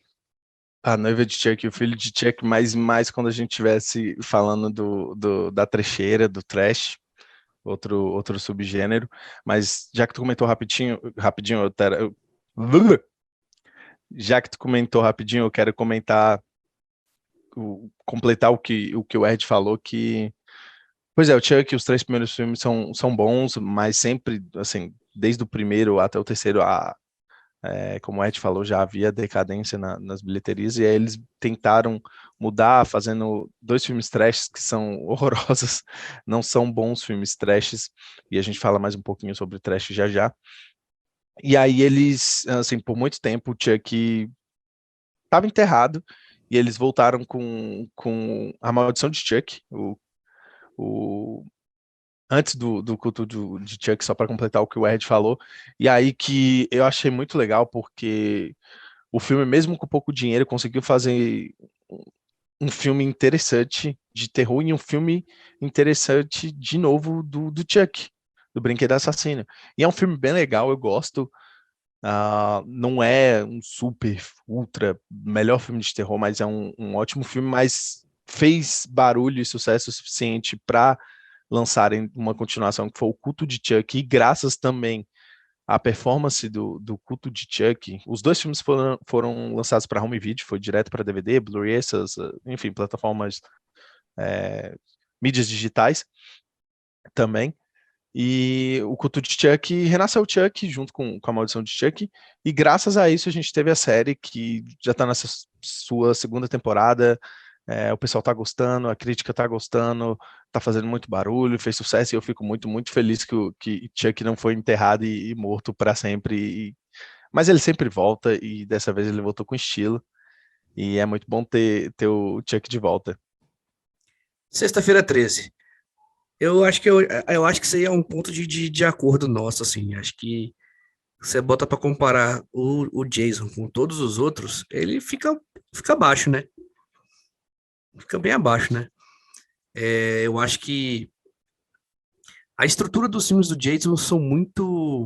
a noiva de Chuck e o filho de Chuck, mas mais quando a gente estivesse falando da trecheira, do trash, outro subgênero. Mas já que tu comentou rapidinho, já que tu comentou rapidinho, eu quero comentar, completar o que o Ed falou, que, pois é, o Chuck, os três primeiros filmes são bons, mas sempre, assim, desde o primeiro até o terceiro, como o Ed falou, já havia decadência nas bilheterias, e aí eles tentaram mudar, fazendo dois filmes trashes que são horrorosos, não são bons filmes trashes, e a gente fala mais um pouquinho sobre trash já já. E aí eles, assim, por muito tempo, o Chuck estava enterrado, e eles voltaram com A Maldição de Chuck, o antes do culto de Chuck, só para completar o que o Ed falou, e aí que eu achei muito legal, porque o filme, mesmo com pouco dinheiro, conseguiu fazer um filme interessante de terror e um filme interessante, de novo, do Chuck, do Brinquedo Assassino. E é um filme bem legal, eu gosto. Não é um super, ultra, melhor filme de terror, mas é um ótimo filme, mas fez barulho e sucesso suficiente para lançarem uma continuação que foi o Culto de Chuck, e graças também à performance do Culto de Chuck. Os dois filmes foram lançados para home video, foi direto para DVD, Blu-ray, enfim, plataformas, é, mídias digitais também. E o Culto de Chuck renasceu o Chuck junto com a Maldição de Chuck, e graças a isso a gente teve a série que já está nessa sua segunda temporada. O pessoal tá gostando, a crítica tá gostando, tá fazendo muito barulho, fez sucesso, e eu fico muito, muito feliz que Chuck não foi enterrado e morto para sempre. Mas ele sempre volta, e dessa vez ele voltou com estilo, e é muito bom ter o Chuck de volta. Sexta-feira 13. Eu acho que isso aí é um ponto de acordo nosso, assim. Acho que você bota para comparar o Jason com todos os outros, ele fica fica abaixo, né? Fica bem abaixo, né? Eu acho que a estrutura dos filmes do Jason são muito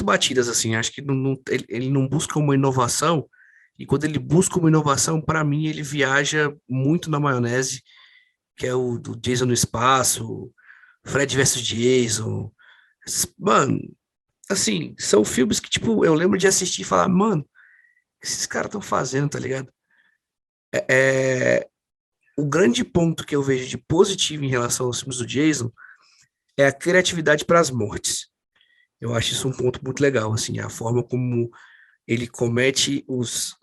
batidas, assim. Acho que ele não busca uma inovação, e quando ele busca uma inovação, para mim, ele viaja muito na maionese, que é o do Jason no espaço, Fred versus Jason. Mano, assim, são filmes que, tipo, eu lembro de assistir e falar, mano, o que esses caras estão fazendo, tá ligado? O grande ponto que eu vejo de positivo em relação aos filmes do Jason é a criatividade para as mortes. Eu acho isso um ponto muito legal, assim, a forma como ele comete os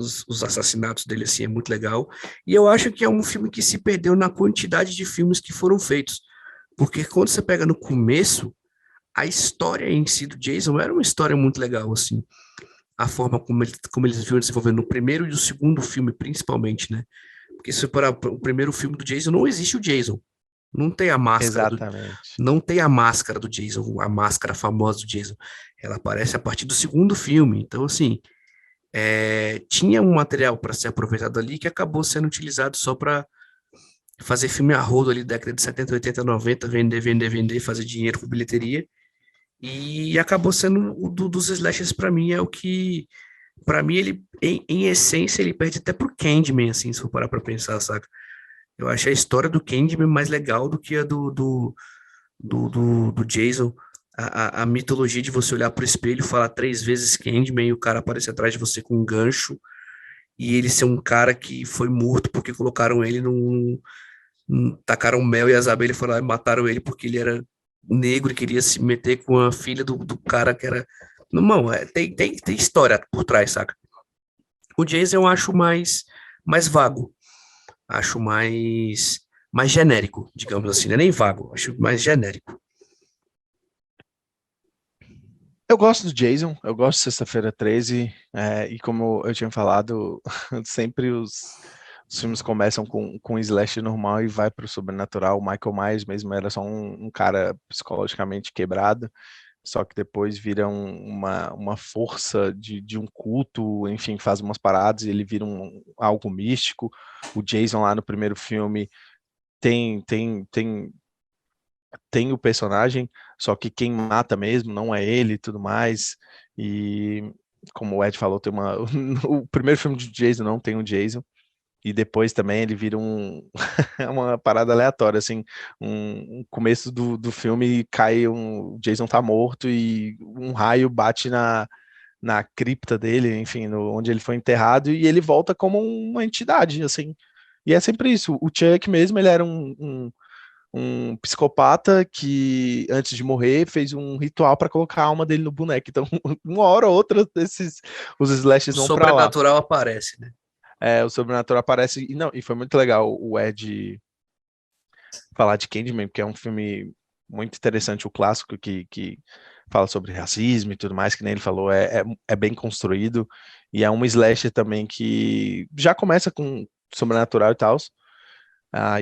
assassinatos dele, assim, é muito legal. E eu acho que é um filme que se perdeu na quantidade de filmes que foram feitos. Porque quando você pega no começo, a história em si do Jason era uma história muito legal, assim. A forma como eles vinham desenvolvendo no primeiro e no segundo filme, principalmente, né? Porque se para o primeiro filme do Jason, não existe o Jason. Não tem a máscara do, Exatamente. não tem a máscara do Jason, a máscara famosa do Jason. Ela aparece a partir do segundo filme. Então, assim, tinha um material para ser aproveitado ali que acabou sendo utilizado só para fazer filme a rodo ali, década de 70, 80, 90, vender, vender, vender, fazer dinheiro com bilheteria. E acabou sendo dos slashers para mim é o que para mim ele em essência ele perde até pro Candyman assim, se for parar para pensar, saca? Eu acho a história do Candyman mais legal do que a do Jason. A mitologia de você olhar pro espelho, falar três vezes Candyman e o cara aparecer atrás de você com um gancho e ele ser um cara que foi morto porque colocaram ele tacaram mel e as abelhas foram lá e mataram ele porque ele era negro e queria se meter com a filha do cara que era. Não, tem história por trás, saca? O Jason eu acho mais vago, acho mais genérico, digamos assim, não é nem vago, acho mais genérico. Eu gosto do Jason, eu gosto de Sexta-feira 13, e como eu tinha falado, sempre os filmes começam com um slash normal e vai para o sobrenatural. O Michael Myers mesmo era só um cara psicologicamente quebrado, só que depois vira uma força de um culto, enfim, faz umas paradas e ele vira algo místico. O Jason lá no primeiro filme tem, tem, tem tem o personagem, só que quem mata mesmo não é ele e tudo mais. E como o Ed falou, tem uma o primeiro filme de Jason não tem o Jason. E depois também ele vira uma parada aleatória, assim, um começo do filme cai o Jason tá morto e um raio bate na cripta dele, enfim, onde ele foi enterrado e ele volta como uma entidade, assim. E é sempre isso. O Chuck mesmo, ele era um psicopata que, antes de morrer, fez um ritual para colocar a alma dele no boneco. Então, uma hora ou outra, os O slashes vão para lá. sobrenatural aparece, né? O sobrenatural aparece. E, não, e foi muito legal o Ed falar de Candyman, porque é um filme muito interessante, o clássico que fala sobre racismo e tudo mais, que nem ele falou, é bem construído. E é um slasher também que já começa com sobrenatural e tal.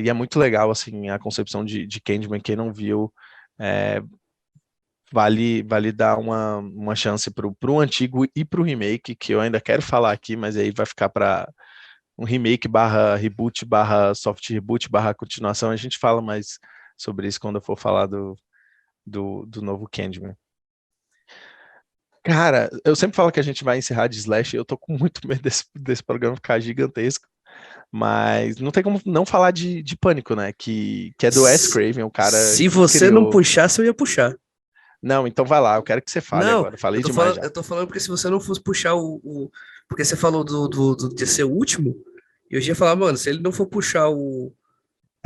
E é muito legal, assim, a concepção de Candyman. Quem não viu, é, vale dar uma chance pro antigo e pro remake, que eu ainda quero falar aqui, mas aí vai ficar para um remake barra reboot, barra soft reboot, barra continuação. A gente fala mais sobre isso quando eu for falar do novo Candyman. Cara, eu sempre falo que a gente vai encerrar de Slash, eu tô com muito medo desse programa ficar gigantesco. Mas não tem como não falar de Pânico, né? Que é do Wes Se Craven, o cara se que você não criou. puxasse, eu ia puxar. Não, então vai lá, eu quero que você fale Não, agora. Falei demais já. eu tô falando porque se você não fosse puxar porque você falou de ser o último, eu já ia falar, mano, se ele não for puxar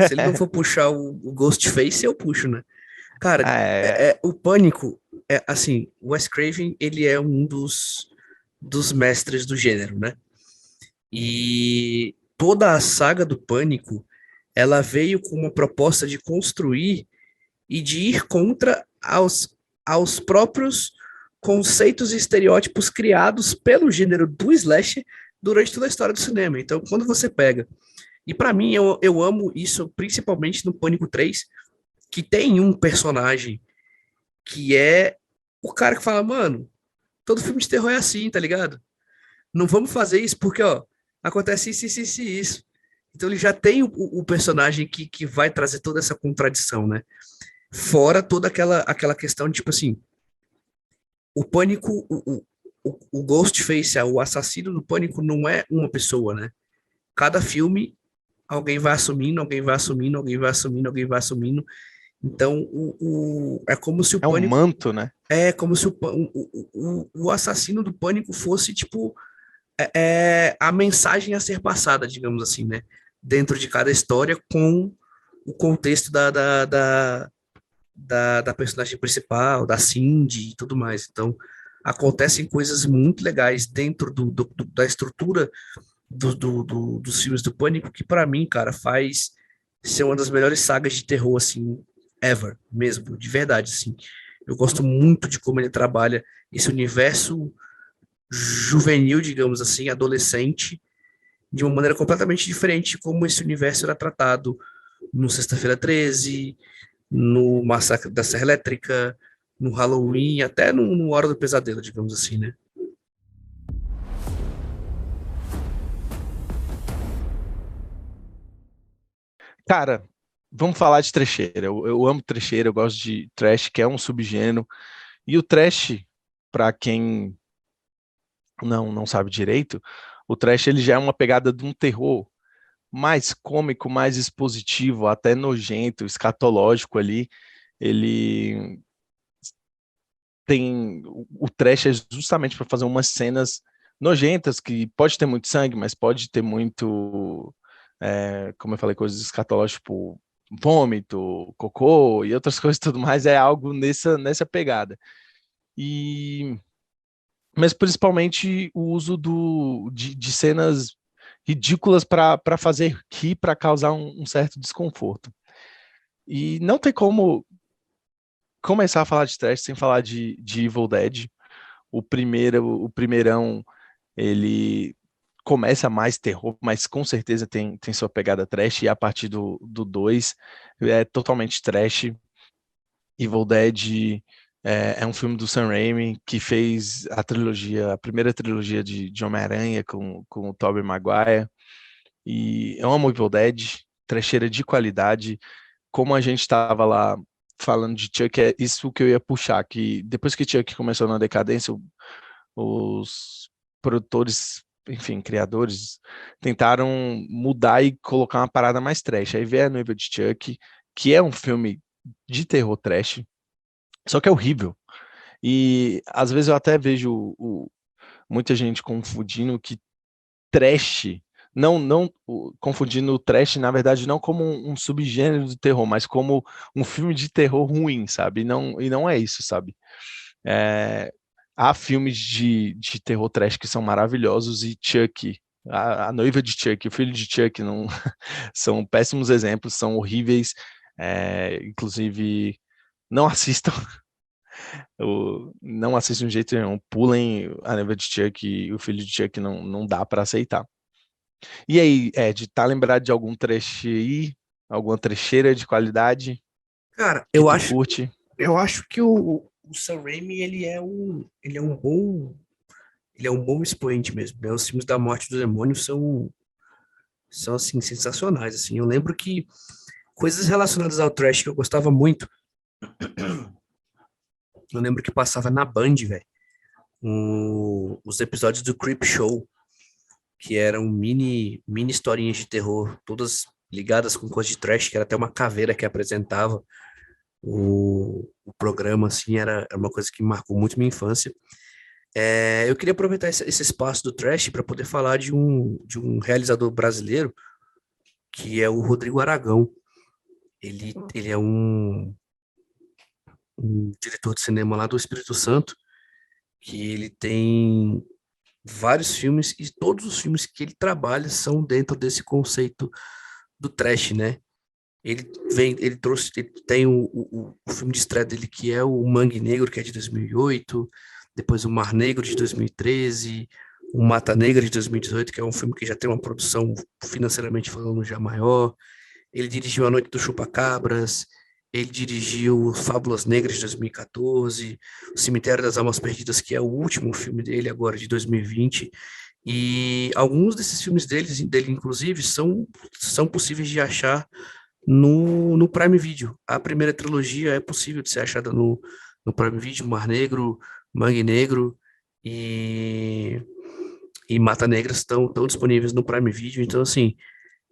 se ele não for puxar o Ghostface, eu puxo, né? Cara, É, o Pânico, assim, o Wes Craven, ele é um dos mestres do gênero, né? E toda a saga do Pânico, ela veio com uma proposta de construir e de ir contra aos próprios conceitos e estereótipos criados pelo gênero do slasher durante toda a história do cinema. Então, quando você pega. E para mim, eu amo isso, principalmente no Pânico 3, que tem um personagem que é o cara que fala, mano, todo filme de terror é assim, tá ligado? Não vamos fazer isso porque, ó, acontece isso, isso, isso, e isso. Então ele já tem o personagem que vai trazer toda essa contradição, né? Fora toda aquela questão de, tipo assim, o pânico, o Ghostface, o assassino do pânico não é uma pessoa, né? Cada filme, alguém vai assumindo, alguém vai assumindo, alguém vai assumindo, alguém vai assumindo. Então, é como se o É um pânico. manto, né? É como se o assassino do pânico fosse, tipo, a mensagem a ser passada, digamos assim, né? Dentro de cada história, com o contexto da personagem principal, da Cindy e tudo mais. Então, acontecem coisas muito legais dentro da estrutura dos filmes do Pânico, que para mim, cara, faz ser uma das melhores sagas de terror, assim, ever, mesmo, de verdade, assim. Eu gosto muito de como ele trabalha esse universo juvenil, digamos assim, adolescente, de uma maneira completamente diferente de como esse universo era tratado no Sexta-feira 13, no Massacre da Serra Elétrica, no Halloween, até no Hora do Pesadelo, digamos assim, né? Cara, vamos falar de trecheira. Eu amo trecheira, eu gosto de trash, que é um subgênero. E o trash, para quem não sabe direito, o trash ele já é uma pegada de um terror mais cômico, mais expositivo, até nojento, escatológico ali. Ele tem o trash é justamente para fazer umas cenas nojentas que pode ter muito sangue, mas pode ter muito, como eu falei, coisas escatológicas, tipo vômito, cocô e outras coisas e tudo mais, é algo nessa pegada. E mas principalmente o uso de cenas ridículas para fazer rir, para causar um certo desconforto. E não tem como começar a falar de trash sem falar de Evil Dead. O primeirão, ele começa mais terror, mas com certeza tem sua pegada trash, e a partir do 2 é totalmente trash. Evil Dead é um filme do Sam Raimi que fez a primeira trilogia de Homem-Aranha com o Tobey Maguire. E eu amo Evil Dead, trecheira de qualidade. Como a gente estava lá falando de Chuck, é isso que eu ia puxar, que depois que Chuck começou na decadência, os produtores, enfim, criadores, tentaram mudar e colocar uma parada mais trash. Aí veio a Noiva de Chuck, que é um filme de terror trash, só que é horrível. E às vezes eu até vejo muita gente confundindo que trash, confundindo o trash, na verdade, não como um subgênero do terror, mas como um filme de terror ruim, sabe? E não é isso, sabe? É, há filmes de terror trash que são maravilhosos, e Chuck, a noiva de Chuck, o filho de Chuck, não, são péssimos exemplos, são horríveis. Inclusive, não assistam, não assistam de jeito nenhum, pulem a noiva de Chuck e o filho de Chuck, não dá para aceitar. E aí, Ed, tá lembrado de algum trecho aí? Alguma trecheira de qualidade Cara, que tu curte? eu acho que o Sam Raimi, ele é um bom expoente mesmo, né? Os filmes da Morte do Demônio são assim, sensacionais, assim. Eu lembro que coisas relacionadas ao trash que eu gostava muito, eu lembro que passava na Band, velho, os episódios do Creep Show, que eram mini historinhas de terror, todas ligadas com coisa de trash, que era até uma caveira que apresentava o programa, assim, era uma coisa que marcou muito minha infância. Eu queria aproveitar esse espaço do trash para poder falar de um realizador brasileiro, que é o Rodrigo Aragão. Ele é um diretor de cinema lá do Espírito Santo, que ele tem vários filmes, e todos os filmes que ele trabalha são dentro desse conceito do trash, né? Ele tem o filme de estreia dele, que é o Mangue Negro, que é de 2008, depois o Mar Negro de 2013, o Mata Negra de 2018, que é um filme que já tem uma produção financeiramente falando já maior. Ele dirigiu A Noite do Chupacabras, Ele dirigiu Fábulas Negras de 2014, O Cemitério das Almas Perdidas, que é o último filme dele agora, de 2020. E alguns desses filmes dele inclusive, são possíveis de achar no Prime Video. A primeira trilogia é possível de ser achada no Prime Video, Mar Negro, Mangue Negro e, e Mata Negra estão disponíveis no Prime Video. Então, assim,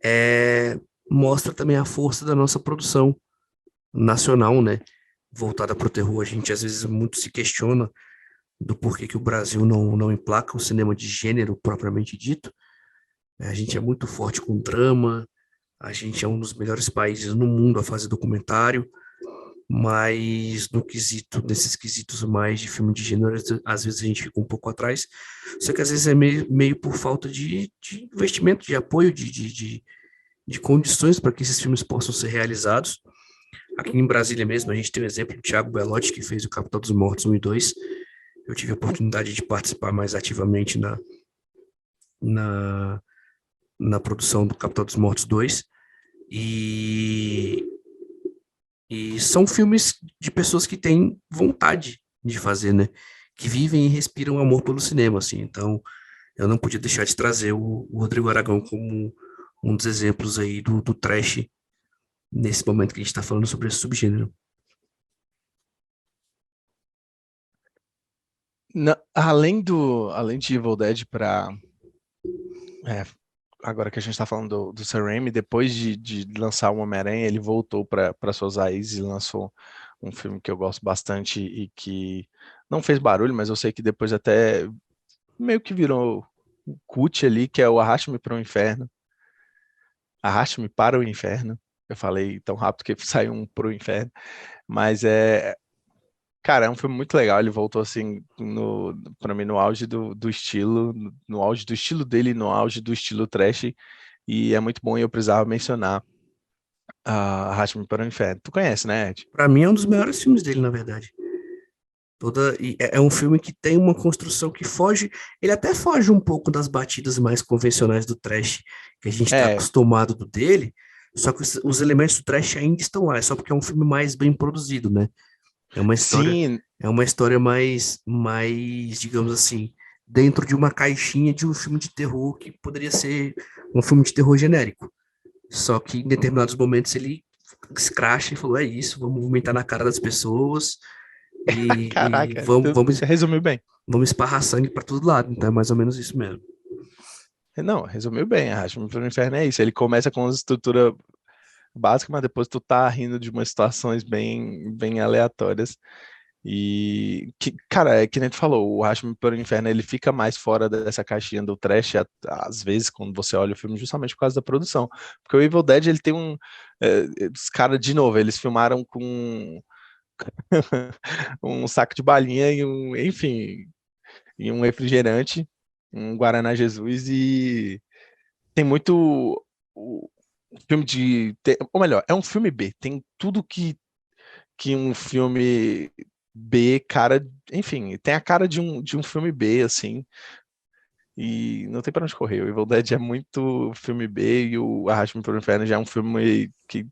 é, mostra também a força da nossa produção nacional, né? Voltada para o terror. A gente às vezes muito se questiona do porquê que o Brasil não emplaca o cinema de gênero propriamente dito. A gente é muito forte com drama, a gente é um dos melhores países no mundo a fazer documentário, mas no quesito, nesses quesitos mais de filme de gênero, às vezes a gente fica um pouco atrás. Só que às vezes é meio por falta de investimento, de apoio, de condições para que esses filmes possam ser realizados. Aqui em Brasília mesmo, a gente tem o exemplo do Thiago Belotti, que fez o Capital dos Mortos 1 e 2. Eu tive a oportunidade de participar mais ativamente na, na produção do Capital dos Mortos 2. E, e são filmes de pessoas que têm vontade de fazer, né? Que vivem e respiram amor pelo cinema, assim. Então, eu não podia deixar de trazer o Rodrigo Aragão como um dos exemplos aí do trash nesse momento que a gente está falando sobre esse subgênero. Além de Evil Dead agora que a gente tá falando do Sam Raimi, depois de lançar o Homem-Aranha, ele voltou para suas raízes e lançou um filme que eu gosto bastante e que não fez barulho, mas eu sei que depois até meio que virou um cult ali, que é o Arraste-me para o Inferno. Arraste-me para o Inferno. Eu falei tão rápido que saiu um pro inferno. Mas cara, é um filme muito legal. Ele voltou assim para mim no auge do estilo, no auge do estilo dele, no auge do estilo trash. E é muito bom e eu precisava mencionar a Arraste-me para o Inferno. Tu conhece, né, Ed? Para mim é um dos melhores filmes dele, na verdade. É um filme que tem uma construção que foge, ele até foge um pouco das batidas mais convencionais do trash que a gente está É, acostumado do dele, só que os elementos do trash ainda estão lá, é só porque é um filme mais bem produzido, né? É uma história, sim, é uma história mais, digamos assim, dentro de uma caixinha de um filme de terror que poderia ser um filme de terror genérico. Só que em determinados momentos ele escracha e falou, é isso, vamos vomitar na cara das pessoas e caraca, vamos, tu vamos, resumiu bem. vamos esparrar sangue para todo lado. Então é mais ou menos isso mesmo. Não, resumiu bem. Arraste-me para o Inferno é isso. Ele começa com uma estrutura básica, mas depois tu tá rindo de umas situações bem aleatórias. E, cara, é que nem tu falou, o Arraste-me para o Inferno, ele fica mais fora dessa caixinha do trash, às vezes, quando você olha o filme, justamente por causa da produção. Porque o Evil Dead, ele tem os caras, de novo, eles filmaram com um saco de balinha enfim, e um refrigerante, um Guaraná Jesus, e tem muito o filme ou melhor, é um filme B, tem tudo que um filme B, cara, enfim, tem a cara de um filme B, assim, e não tem pra onde correr. O Evil Dead é muito filme B e o Arraste-me para o Inferno já é um filme que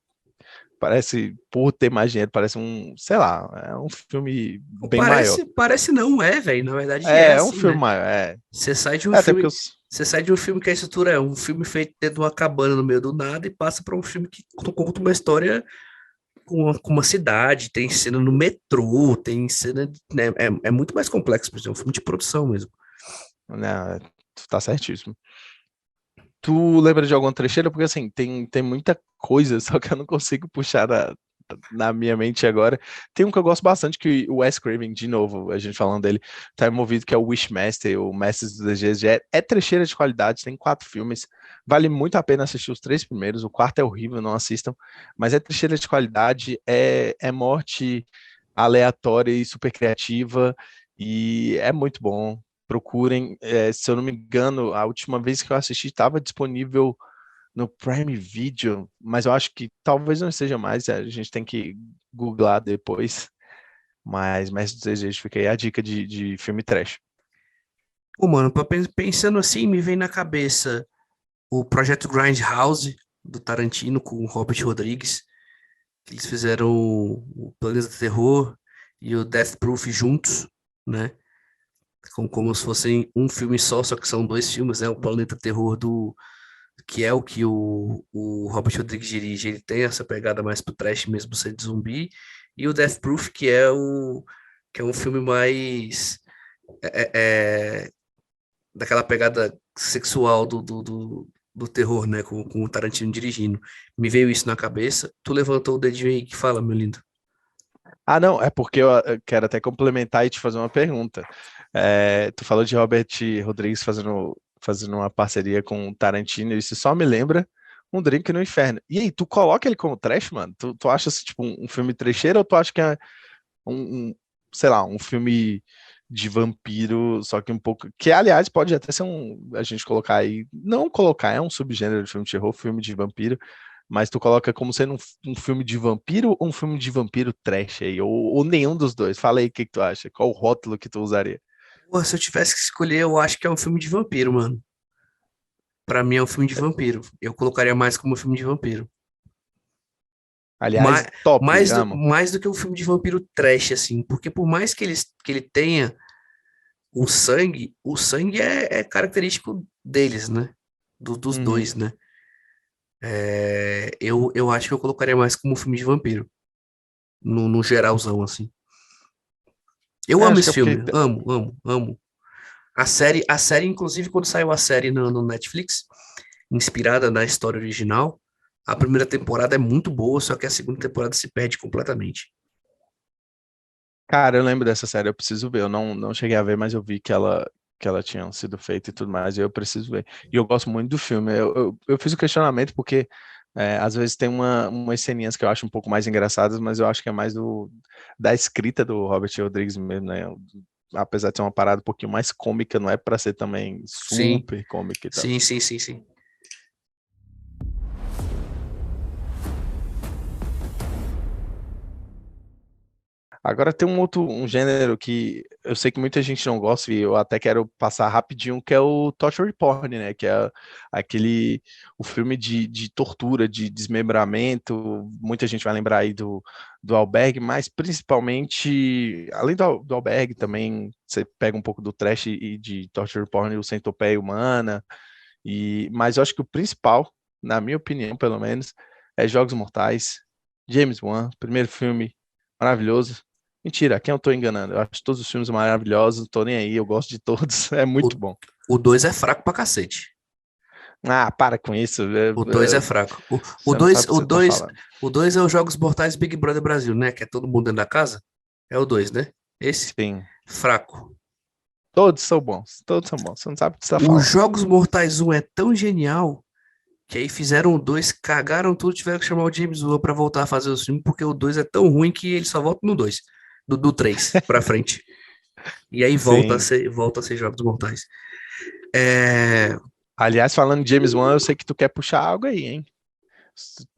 parece, por ter mais dinheiro, parece sei lá, é um filme Pô, bem maior. parece não é, velho. Na verdade é É um assim, filme né? maior, Você sai de um até porque filme, você sai de um filme que a estrutura é um filme feito dentro de uma cabana no meio do nada e passa para um filme que conta uma história com uma cidade, tem cena no metrô, tem cena, né? É muito mais complexo, por exemplo, é um filme de produção mesmo. né, tu tá certíssimo. Tu lembra de alguma trecheira? Porque assim, tem muita coisa, só que eu não consigo puxar na minha mente agora. Tem um que eu gosto bastante, que o Wes Craven, de novo, a gente falando dele, tá envolvido, que é o Wishmaster, o Mestre dos Desejos. É trecheira de qualidade, tem 4 filmes. Vale muito a pena assistir os 3 primeiros. O quarto é horrível, não assistam. Mas é trecheira de qualidade, é morte aleatória e super criativa. E é muito bom. Procurem. Se eu não me engano, a última vez que eu assisti estava disponível no Prime Video, mas eu acho que talvez não esteja mais, a gente tem que googlar depois. Mas Mestre dos Desejos, fica aí a dica de filme trash. Pô, mano, pensando assim, me vem na cabeça o Projeto Grindhouse, do Tarantino, com o Robert Rodrigues, Eles fizeram o Planeta do Terror e o Death Proof juntos, né? Como se fossem um filme só que são dois filmes, né? O Planeta Terror que é o que o Robert Rodrigues dirige, ele tem essa pegada mais pro trash mesmo, ser de zumbi, e o Death Proof, que é um filme mais daquela pegada sexual do terror, né? Com o Tarantino dirigindo. Me veio isso na cabeça. Tu levantou o dedinho aí que fala, meu lindo. Ah, não, é porque eu quero até complementar e te fazer uma pergunta. Tu falou de Robert Rodrigues fazendo uma parceria com o Tarantino, e isso só me lembra um Drink no Inferno. E aí, tu coloca ele como trash, mano? Tu acha tipo um filme trecheiro ou tu acha que é sei lá, um filme de vampiro, só que um pouco. Que, aliás, pode até ser a gente colocar aí. Não colocar, é um subgênero de filme de terror, filme de vampiro. Mas tu coloca como sendo um filme de vampiro ou um filme de vampiro trash aí? Ou nenhum dos dois? Fala aí o que que tu acha. Qual o rótulo que tu usaria? Pô, se eu tivesse que escolher, eu acho que é um filme de vampiro, mano. Pra mim é um filme de vampiro. Eu colocaria mais como um filme de vampiro. Mais, Aliás, top, amo. mais do que um filme de vampiro trash, assim. Porque por mais que ele tenha o sangue é característico deles, né? Dos Uhum. dois, né? Eu acho que eu colocaria mais como um filme de vampiro. No geralzão, assim. Eu amo Acho que esse é porque. filme. Amo, amo, amo. A série, inclusive, quando saiu a série no Netflix, inspirada na história original, a primeira temporada é muito boa, só que a segunda temporada se perde completamente. Cara, eu lembro dessa série, eu preciso ver. Eu não cheguei a ver, mas eu vi que ela tinha sido feita e tudo mais, e eu preciso ver. E eu gosto muito do filme. Eu fiz o questionamento porque às vezes tem umas ceninhas que eu acho um pouco mais engraçadas, mas eu acho que é mais da escrita do Robert Rodrigues mesmo, né? Apesar de ser uma parada um pouquinho mais cômica, não é pra ser também Sim, super cômica e tal. sim, sim, sim, sim. Agora tem um gênero que eu sei que muita gente não gosta e eu até quero passar rapidinho, que é o torture porn, né? Que é aquele o filme de tortura, de desmembramento. Muita gente vai lembrar aí do Albergue, mas principalmente, além do Albergue, também você pega um pouco do trash e de torture porn, o Centopeia Humana. Mas eu acho que o principal, na minha opinião, pelo menos, é Jogos Mortais. James Wan, primeiro filme maravilhoso. Mentira, quem eu tô enganando? Eu acho todos os filmes maravilhosos, não tô nem aí, eu gosto de todos, é O, muito bom. o 2 é fraco pra cacete. Ah, para com isso, O 2 é fraco. O você não 2 sabe o que você tá falando. o 2 é os Jogos Mortais Big Brother Brasil, né? Que é todo mundo dentro da casa. É o 2, né? Esse? Sim, Fraco. todos são bons, você não sabe o que você tá Os falando. Jogos Mortais um é tão genial que aí fizeram o 2, cagaram tudo, tiveram que chamar o James Wan pra voltar a fazer os filmes, porque o 2 é tão ruim que ele só volta no 2, do 3 pra frente. E aí Sim. volta a ser Jogos Mortais. É, Aliás, falando de James Wan, eu sei que tu quer puxar algo aí, hein?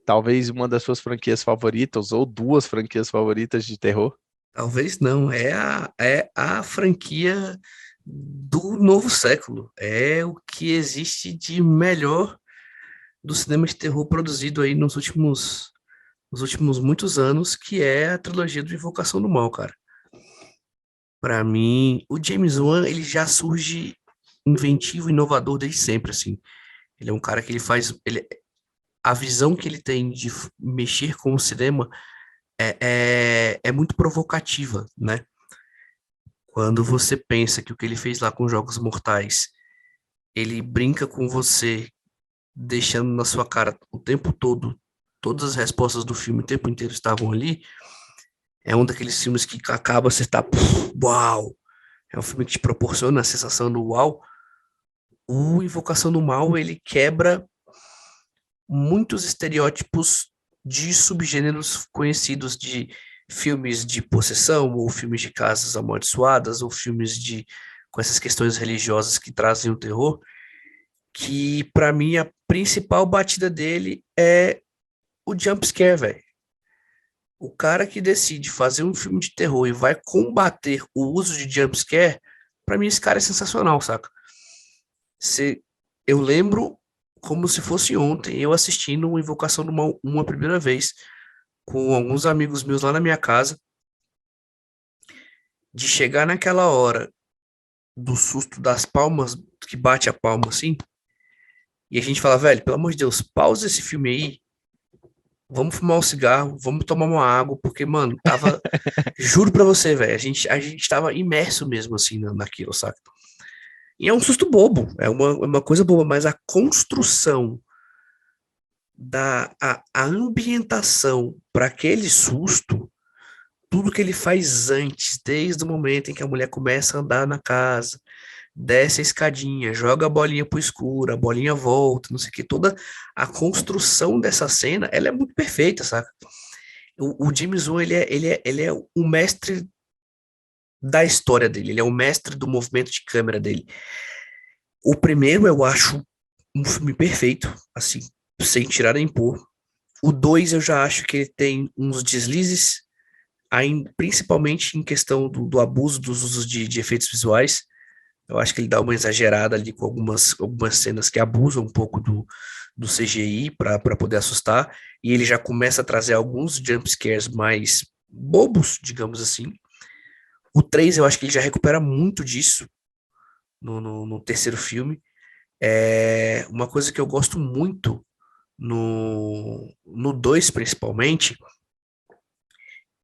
Talvez uma das suas franquias favoritas, ou duas franquias favoritas de terror. talvez não, é a franquia do novo século. É o que existe de melhor do cinema de terror produzido aí nos últimos muitos anos, que é a trilogia do Invocação do Mal, cara. Para mim, o James Wan, ele já surge inventivo e inovador desde sempre, assim. Ele é um cara que a visão que ele tem de mexer com o cinema é muito provocativa, né? Quando você pensa que o que ele fez lá com Jogos Mortais, ele brinca com você, deixando na sua cara o tempo todo, todas as respostas do filme o tempo inteiro estavam ali, é um daqueles filmes que acaba, você tá, uau! É um filme que te proporciona a sensação do uau. O Invocação do Mal, ele quebra muitos estereótipos de subgêneros conhecidos de filmes de possessão, ou filmes de casas amaldiçoadas, ou filmes de com essas questões religiosas que trazem o terror, que para mim a principal batida dele é o jump scare, velho. O cara que decide fazer um filme de terror e vai combater o uso de jump scare, para mim esse cara é sensacional, saca? Se, eu lembro como se fosse ontem, eu assistindo o Invocação do Mal uma primeira vez, com alguns amigos meus lá na minha casa, de chegar naquela hora do susto das palmas, que bate a palma assim, e a gente fala, velho, pelo amor de Deus, pausa esse filme aí, vamos fumar um cigarro, vamos tomar uma água, porque, mano, tava, juro pra você, velho, a gente tava imerso mesmo assim naquilo, saca? E é um susto bobo, é uma coisa boba, mas a construção a ambientação para aquele susto, tudo que ele faz antes, desde o momento em que a mulher começa a andar na casa, desce a escadinha, joga a bolinha pro escuro, a bolinha volta, não sei o que, toda a construção dessa cena, ela é muito perfeita, saca? O James Wan, ele é o mestre da história dele, ele é o mestre do movimento de câmera dele. O primeiro eu acho um filme perfeito, assim, sem tirar nem pôr. O 2 eu já acho que ele tem uns deslizes, aí, principalmente em questão do abuso dos usos de efeitos visuais. Eu acho que ele dá uma exagerada ali com algumas cenas que abusam um pouco do CGI para poder assustar, e ele já começa a trazer alguns jump scares mais bobos, digamos assim. O 3 eu acho que ele já recupera muito disso no terceiro filme. É uma coisa que eu gosto muito no 2 principalmente,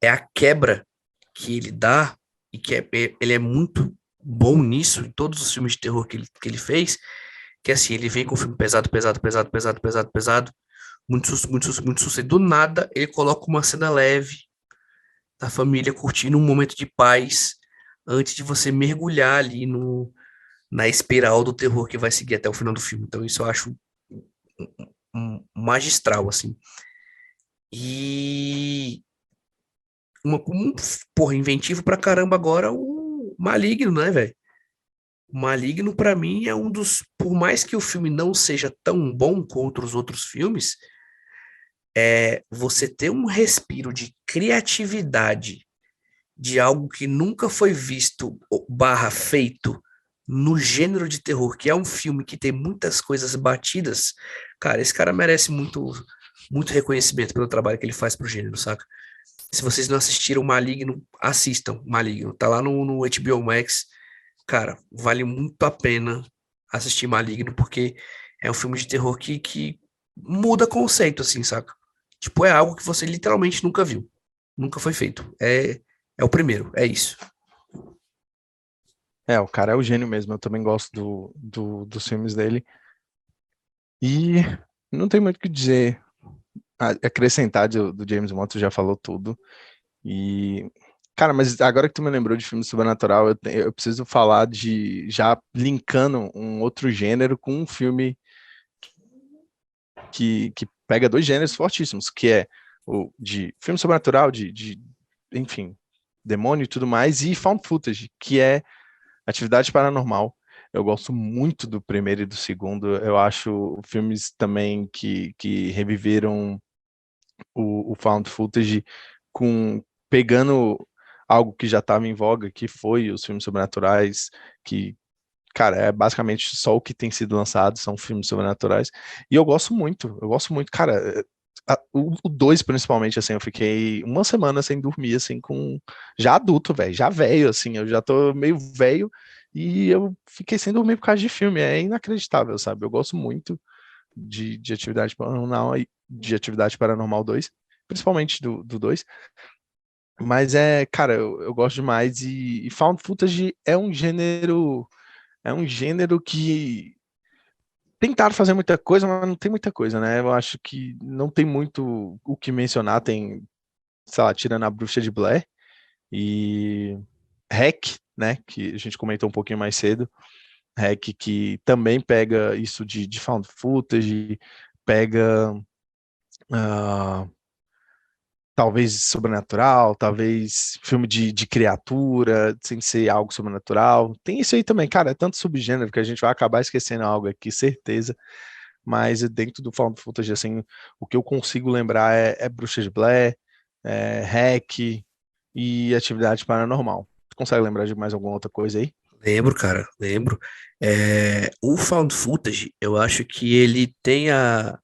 é a quebra que ele dá, e que ele é muito bom nisso, em todos os filmes de terror que ele fez, que assim, ele vem com um filme pesado, pesado, pesado, pesado, pesado, pesado, muito susto, muito susto, muito susto, e do nada ele coloca uma cena leve da família curtindo um momento de paz, antes de você mergulhar ali na espiral do terror que vai seguir até o final do filme. Então isso eu acho magistral, assim. E porra, inventivo pra caramba agora o Maligno, né, velho? O Maligno, pra mim, é um dos. Por mais que o filme não seja tão bom quanto os outros filmes, você ter um respiro de criatividade de algo que nunca foi visto barra feito no gênero de terror, que é um filme que tem muitas coisas batidas, cara, esse cara merece muito, muito reconhecimento pelo trabalho que ele faz pro gênero, saca? Se vocês não assistiram Maligno, assistam Maligno. Tá lá no HBO Max. Cara, vale muito a pena assistir Maligno, porque é um filme de terror que muda conceito, assim, saca? Tipo, é algo que você literalmente nunca viu. Nunca foi feito. É o primeiro, é isso. É, o cara é o gênio mesmo. Eu também gosto dos filmes dele. E não tem muito o que dizer. Acrescentar do James Wan, tu já falou tudo. E, cara, mas agora que tu me lembrou de filme sobrenatural, eu preciso falar de, já linkando um outro gênero com um filme que pega dois gêneros fortíssimos, que é o de filme sobrenatural, enfim, demônio e tudo mais, e found footage, que é Atividade Paranormal. Eu gosto muito do primeiro e do segundo. Eu acho filmes também que reviveram o found footage pegando algo que já estava em voga, que foi os filmes sobrenaturais, que, cara, é basicamente só o que tem sido lançado, são filmes sobrenaturais. E eu gosto muito, cara. O 2, principalmente, assim, eu fiquei uma semana sem dormir, assim, já adulto, velho, já velho, assim, eu já tô meio velho e eu fiquei sem dormir por causa de filme, é inacreditável, sabe? Eu gosto muito de Atividade Paranormal 2, principalmente do 2. Mas cara, eu gosto demais e Found Footage é um gênero que tentaram fazer muita coisa, mas não tem muita coisa, né? Eu acho que não tem muito o que mencionar, tem, sei lá, tirando a Bruxa de Blair e Hack, né, que a gente comentou um pouquinho mais cedo, Hack que também pega isso de Found Footage, pega ah, talvez sobrenatural, talvez filme de criatura, sem ser algo sobrenatural. Tem isso aí também, cara, é tanto subgênero que a gente vai acabar esquecendo algo aqui, certeza. Mas dentro do Found Footage, assim, o que eu consigo lembrar é Bruxa de Blair, Hack e Atividade Paranormal. Tu consegue lembrar de mais alguma outra coisa aí? Lembro, cara, lembro. O Found Footage, eu acho que ele tem a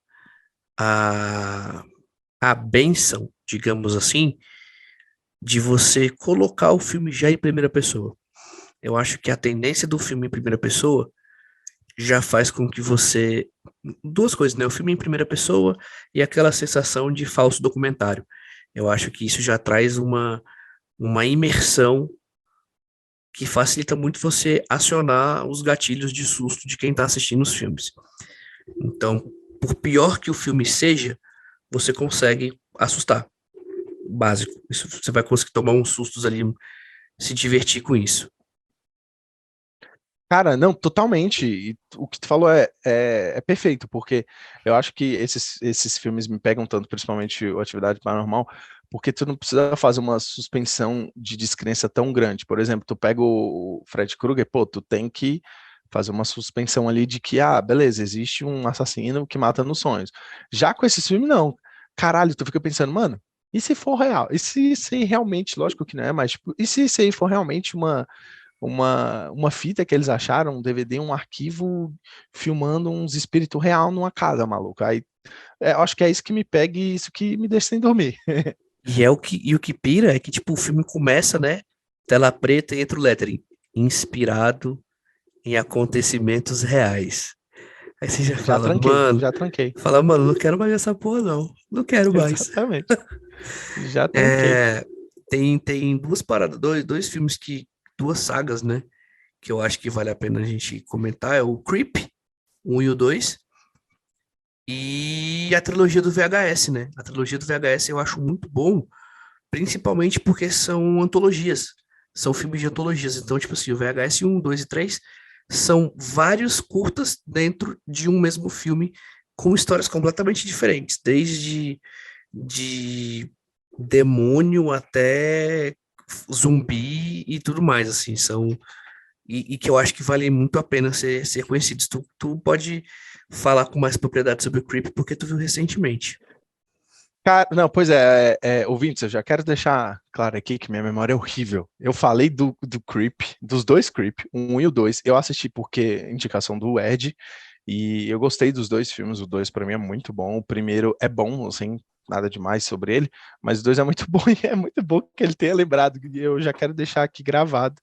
bênção digamos assim, de você colocar o filme já em primeira pessoa. Eu acho que a tendência do filme em primeira pessoa já faz com que você. Duas coisas, né? O filme em primeira pessoa e aquela sensação de falso documentário. Eu acho que isso já traz uma imersão que facilita muito você acionar os gatilhos de susto de quem está assistindo os filmes. Então, por pior que o filme seja, você consegue assustar. Básico. Isso, você vai conseguir tomar uns sustos ali, se divertir com isso. Cara, não, totalmente. E o que tu falou é perfeito, porque eu acho que esses filmes me pegam tanto, principalmente o Atividade Paranormal, porque tu não precisa fazer uma suspensão de descrença tão grande. Por exemplo, tu pega o Fred Krueger, pô, tu tem que fazer uma suspensão ali de que, beleza, existe um assassino que mata nos sonhos. Já com esses filmes, não. Caralho, tu fica pensando, mano, e se for real? E se isso aí realmente, lógico que não é, mas, tipo, e se isso aí for realmente uma fita que eles acharam, um DVD, um arquivo filmando uns espíritos real numa casa, maluco. Aí eu acho que é isso que me pega e isso que me deixa sem dormir. E o que pira é que, tipo, o filme começa, né? Tela preta e entra o lettering. Inspirado em acontecimentos reais. Aí você já Já tranquei. mano, não quero mais essa porra, não. Não quero mais. Exatamente. Já tranquei. É, tem duas paradas, dois filmes duas sagas, né? Que eu acho que vale a pena a gente comentar. É o Creep, o 1 e o 2. E a trilogia do VHS, né? A trilogia do VHS eu acho muito bom, principalmente porque são antologias. São filmes de antologias. Então, tipo assim, o VHS 1, 2 e 3 são vários curtas dentro de um mesmo filme com histórias completamente diferentes, desde de demônio até zumbi e tudo mais, assim, e que eu acho que vale muito a pena ser conhecidos. Tu pode falar com mais propriedade sobre o Creep porque tu viu recentemente. Cara, não, pois ouvintes, eu já quero deixar claro aqui que minha memória é horrível. Eu falei do Creep, dos dois Creep, o 1 e o 2. Eu assisti porque indicação do Ed, e eu gostei dos dois filmes. O 2 para mim é muito bom. O primeiro é bom, assim, nada demais sobre ele, mas o 2 é muito bom e é muito bom que ele tenha lembrado. E eu já quero deixar aqui gravado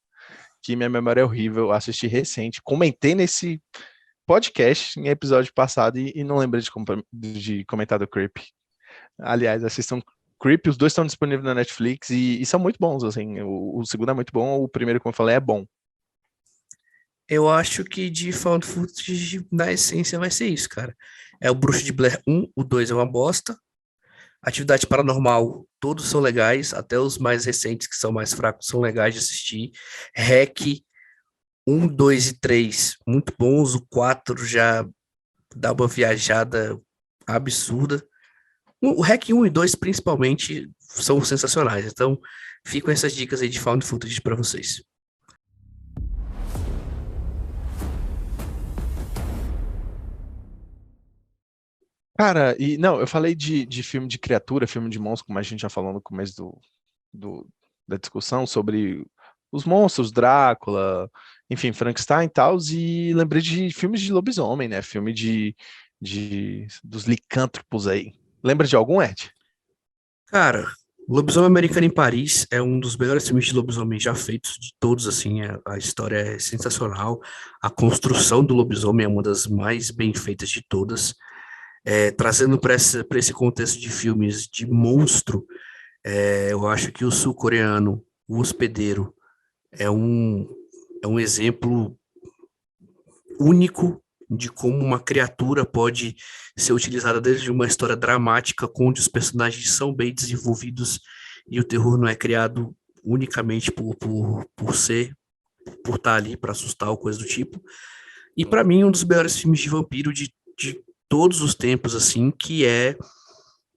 que minha memória é horrível. Eu assisti recente, comentei nesse podcast em episódio passado e não lembrei de comentar do Creep. Aliás, assistam Creep, os dois estão disponíveis na Netflix e são muito bons, assim, o segundo é muito bom, o primeiro, como eu falei, é bom. Eu acho que de Found Footage, na essência, vai ser isso, cara. É o Bruxo de Blair 1, o 2 é uma bosta. Atividade Paranormal, todos são legais, até os mais recentes, que são mais fracos, são legais de assistir. REC 1, 2 e 3, muito bons. O 4 já dá uma viajada absurda. O REC 1 e 2, principalmente, são sensacionais. Então, ficam essas dicas aí de Found Footage para vocês. Cara, e não, eu falei de filme de criatura, filme de monstro, como a gente já falou no começo do- da discussão sobre os monstros, Drácula, enfim, Frankenstein e tal, e lembrei de filmes de lobisomem, né? Filme dos licântropos aí. Lembra de algum, Ed? Cara, Lobisomem Americano em Paris é um dos melhores filmes de lobisomem já feitos de todos, assim, a história é sensacional, a construção do lobisomem é uma das mais bem feitas de todas. Trazendo para esse contexto de filmes de monstro, eu acho que o sul-coreano, O Hospedeiro, é um, é um exemplo único de como uma criatura pode ser utilizada desde uma história dramática, onde os personagens são bem desenvolvidos e o terror não é criado unicamente por estar ali para assustar ou coisa do tipo. E para mim, um dos melhores filmes de vampiro de todos os tempos, assim, que é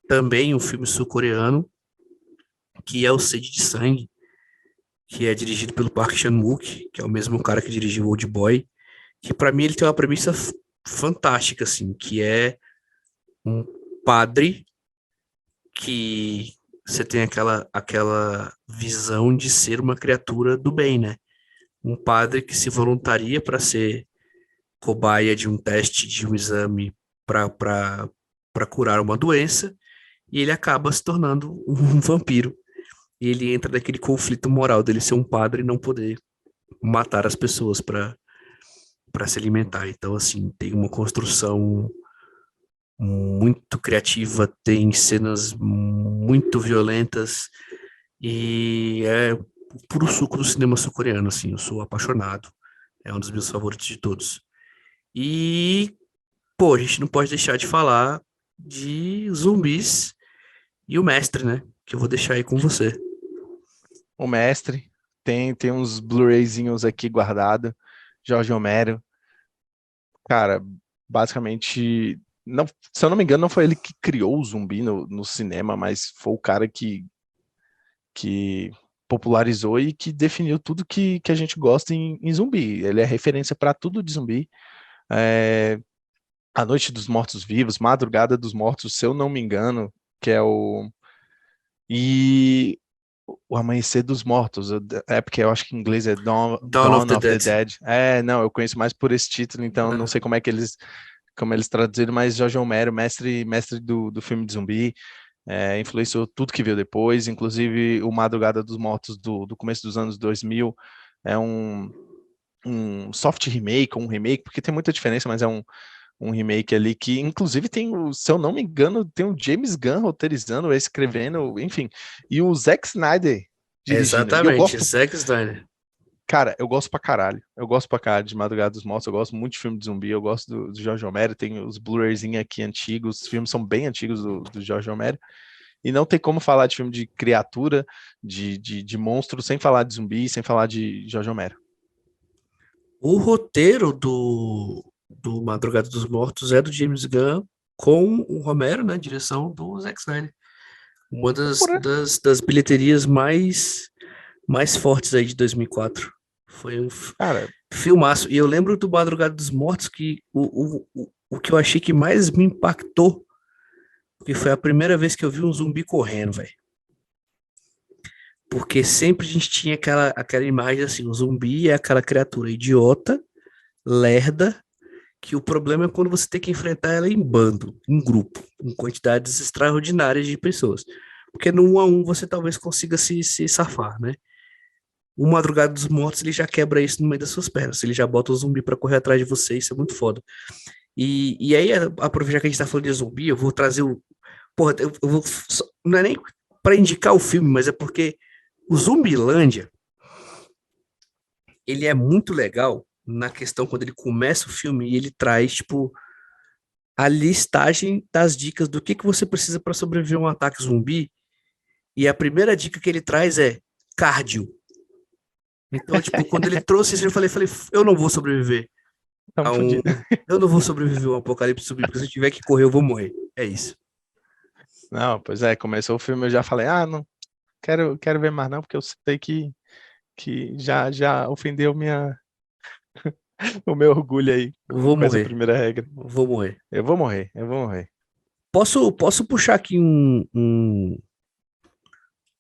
também um filme sul-coreano, que é o Sede de Sangue, que é dirigido pelo Park Chan-wook, que é o mesmo cara que dirigiu Old Boy, que para mim ele tem uma premissa fantástica, assim, que é um padre que você tem aquela visão de ser uma criatura do bem, né? Um padre que se voluntaria para ser cobaia de um teste, de um exame para curar uma doença, e ele acaba se tornando um vampiro. E ele entra naquele conflito moral dele ser um padre e não poder matar as pessoas para se alimentar. Então, assim, tem uma construção muito criativa, tem cenas muito violentas e é o puro suco do cinema sul-coreano, assim, eu sou apaixonado. É um dos meus favoritos de todos. E, pô, a gente não pode deixar de falar de zumbis e o mestre, né? Que eu vou deixar aí com você. O Mestre, tem uns Blu-rayzinhos aqui guardado. Jorge Romero, cara, basicamente, não, se eu não me engano, não foi ele que criou o zumbi no cinema, mas foi o cara que popularizou e que definiu tudo que a gente gosta em zumbi. Ele é referência para tudo de zumbi. É, A Noite dos Mortos-Vivos, Madrugada dos Mortos, se eu não me engano, que é o. E o Amanhecer dos Mortos, é porque eu acho que em inglês é Dawn of Dawn the of the Dead. Dead. Não, eu conheço mais por esse título, então não sei como eles traduziram, mas Jorge Romero, mestre do filme de zumbi, influenciou tudo que veio depois, inclusive o Madrugada dos Mortos do começo dos anos 2000, é um soft remake, um remake, porque tem muita diferença, mas é um remake ali que, inclusive, se eu não me engano, tem o James Gunn roteirizando, escrevendo, enfim, e o Zack Snyder dirigindo. E eu Exatamente, gosto, Zack Snyder. cara, eu gosto pra caralho. Eu gosto pra caralho de Madrugada dos Mortos, eu gosto muito de filme de zumbi, eu gosto do Jorge Romero, tem os Blu-rayzinhos aqui antigos, os filmes são bem antigos do Jorge Romero, e não tem como falar de filme de criatura, de monstro, sem falar de zumbi, sem falar de Jorge Romero. O roteiro do Madrugada dos Mortos é do James Gunn com o Romero, né? Direção do Zack Snyder. Uma das bilheterias mais fortes aí de 2004. Foi um Cara, filmaço. E eu lembro do Madrugada dos Mortos que o que eu achei que mais me impactou, porque foi a primeira vez que eu vi um zumbi correndo, velho. Porque sempre a gente tinha aquela imagem assim, o zumbi é aquela criatura idiota, lerda, que o problema é quando você tem que enfrentar ela em bando, em grupo, em quantidades extraordinárias de pessoas. Porque no 1 a 1 você talvez consiga se safar, né? O Madrugada dos Mortos, ele já quebra isso no meio das suas pernas. Ele já bota o zumbi pra correr atrás de você, isso é muito foda. E aí, aproveitar que a gente tá falando de zumbi, eu vou trazer o. Porra, eu vou. Não é nem pra indicar o filme, mas é porque o Zumbilândia, ele é muito legal na questão quando ele começa o filme e ele traz, tipo, a listagem das dicas do que você precisa para sobreviver a um ataque zumbi. E a primeira dica que ele traz é cardio. Então, tipo, quando ele trouxe isso, eu falei, eu não vou sobreviver a tamo um. fodido. Eu não vou sobreviver a um apocalipse zumbi, porque se eu tiver que correr, eu vou morrer. É isso. Não, pois começou o filme, eu já falei, não quero ver mais não, porque eu sei que já ofendeu o meu orgulho aí Eu vou com essa morrer. primeira regra. Vou morrer. Eu vou morrer. Posso puxar aqui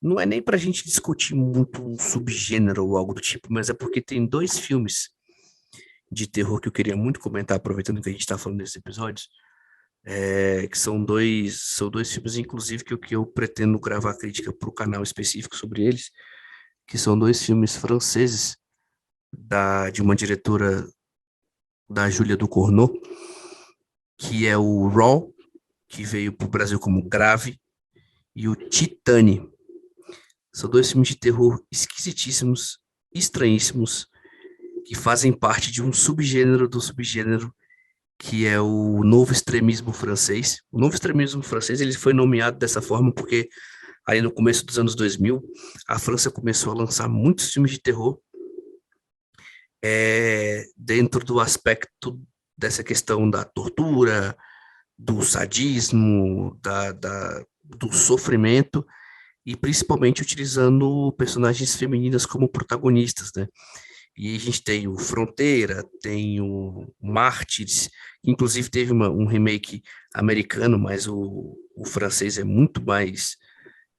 Não é nem pra gente discutir muito um subgênero ou algo do tipo, mas é porque tem dois filmes de terror que eu queria muito comentar, aproveitando que a gente tá falando desses episódios, que são dois filmes, inclusive, que eu pretendo gravar crítica para o canal específico sobre eles, que são dois filmes franceses de uma diretora da Júlia Ducournau, que é o Raw, que veio para o Brasil como Grave, e o Titane. São dois filmes de terror esquisitíssimos, estranhíssimos, que fazem parte de um subgênero do subgênero, que é o novo extremismo francês. O novo extremismo francês ele foi nomeado dessa forma porque aí no começo dos anos 2000, a França começou a lançar muitos filmes de terror dentro do aspecto dessa questão da tortura, do sadismo, do sofrimento, e principalmente utilizando personagens femininas como protagonistas, né? E a gente tem o Fronteira, tem o Mártires, que inclusive teve um remake americano, mas o francês é muito mais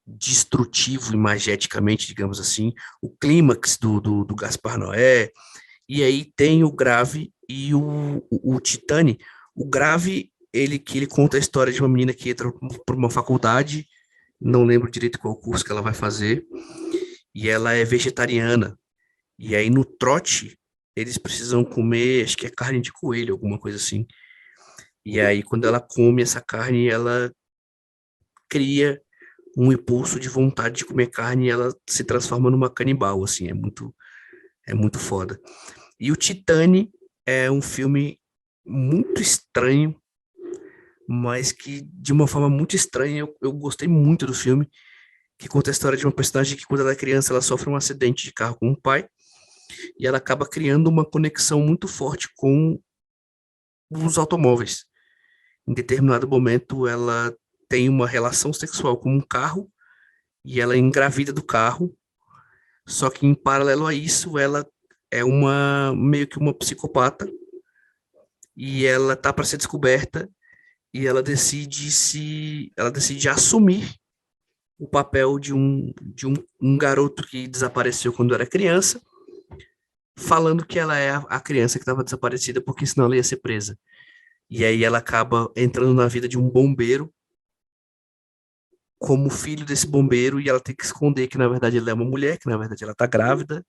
destrutivo imageticamente, digamos assim. O Clímax do Gaspar Noé, e aí tem o Grave e o Titane. O Grave ele conta a história de uma menina que entra por uma faculdade, não lembro direito qual curso que ela vai fazer, e ela é vegetariana. E aí no trote, eles precisam comer, acho que é carne de coelho, alguma coisa assim. E aí quando ela come essa carne, ela cria um impulso de vontade de comer carne e ela se transforma numa canibal, assim, é muito foda. E o Titane é um filme muito estranho, mas que de uma forma muito estranha eu gostei muito do filme, que conta a história de uma personagem que quando ela é criança ela sofre um acidente de carro com o pai e ela acaba criando uma conexão muito forte com os automóveis. Em determinado momento ela tem uma relação sexual com um carro e ela engravida do carro, só que em paralelo a isso ela é uma meio que uma psicopata e ela tá para ser descoberta e ela decide assumir o papel um garoto que desapareceu quando era criança, falando que ela é a criança que estava desaparecida, porque senão ela ia ser presa. E aí ela acaba entrando na vida de um bombeiro como filho desse bombeiro e ela tem que esconder que na verdade ela é uma mulher, que na verdade ela tá grávida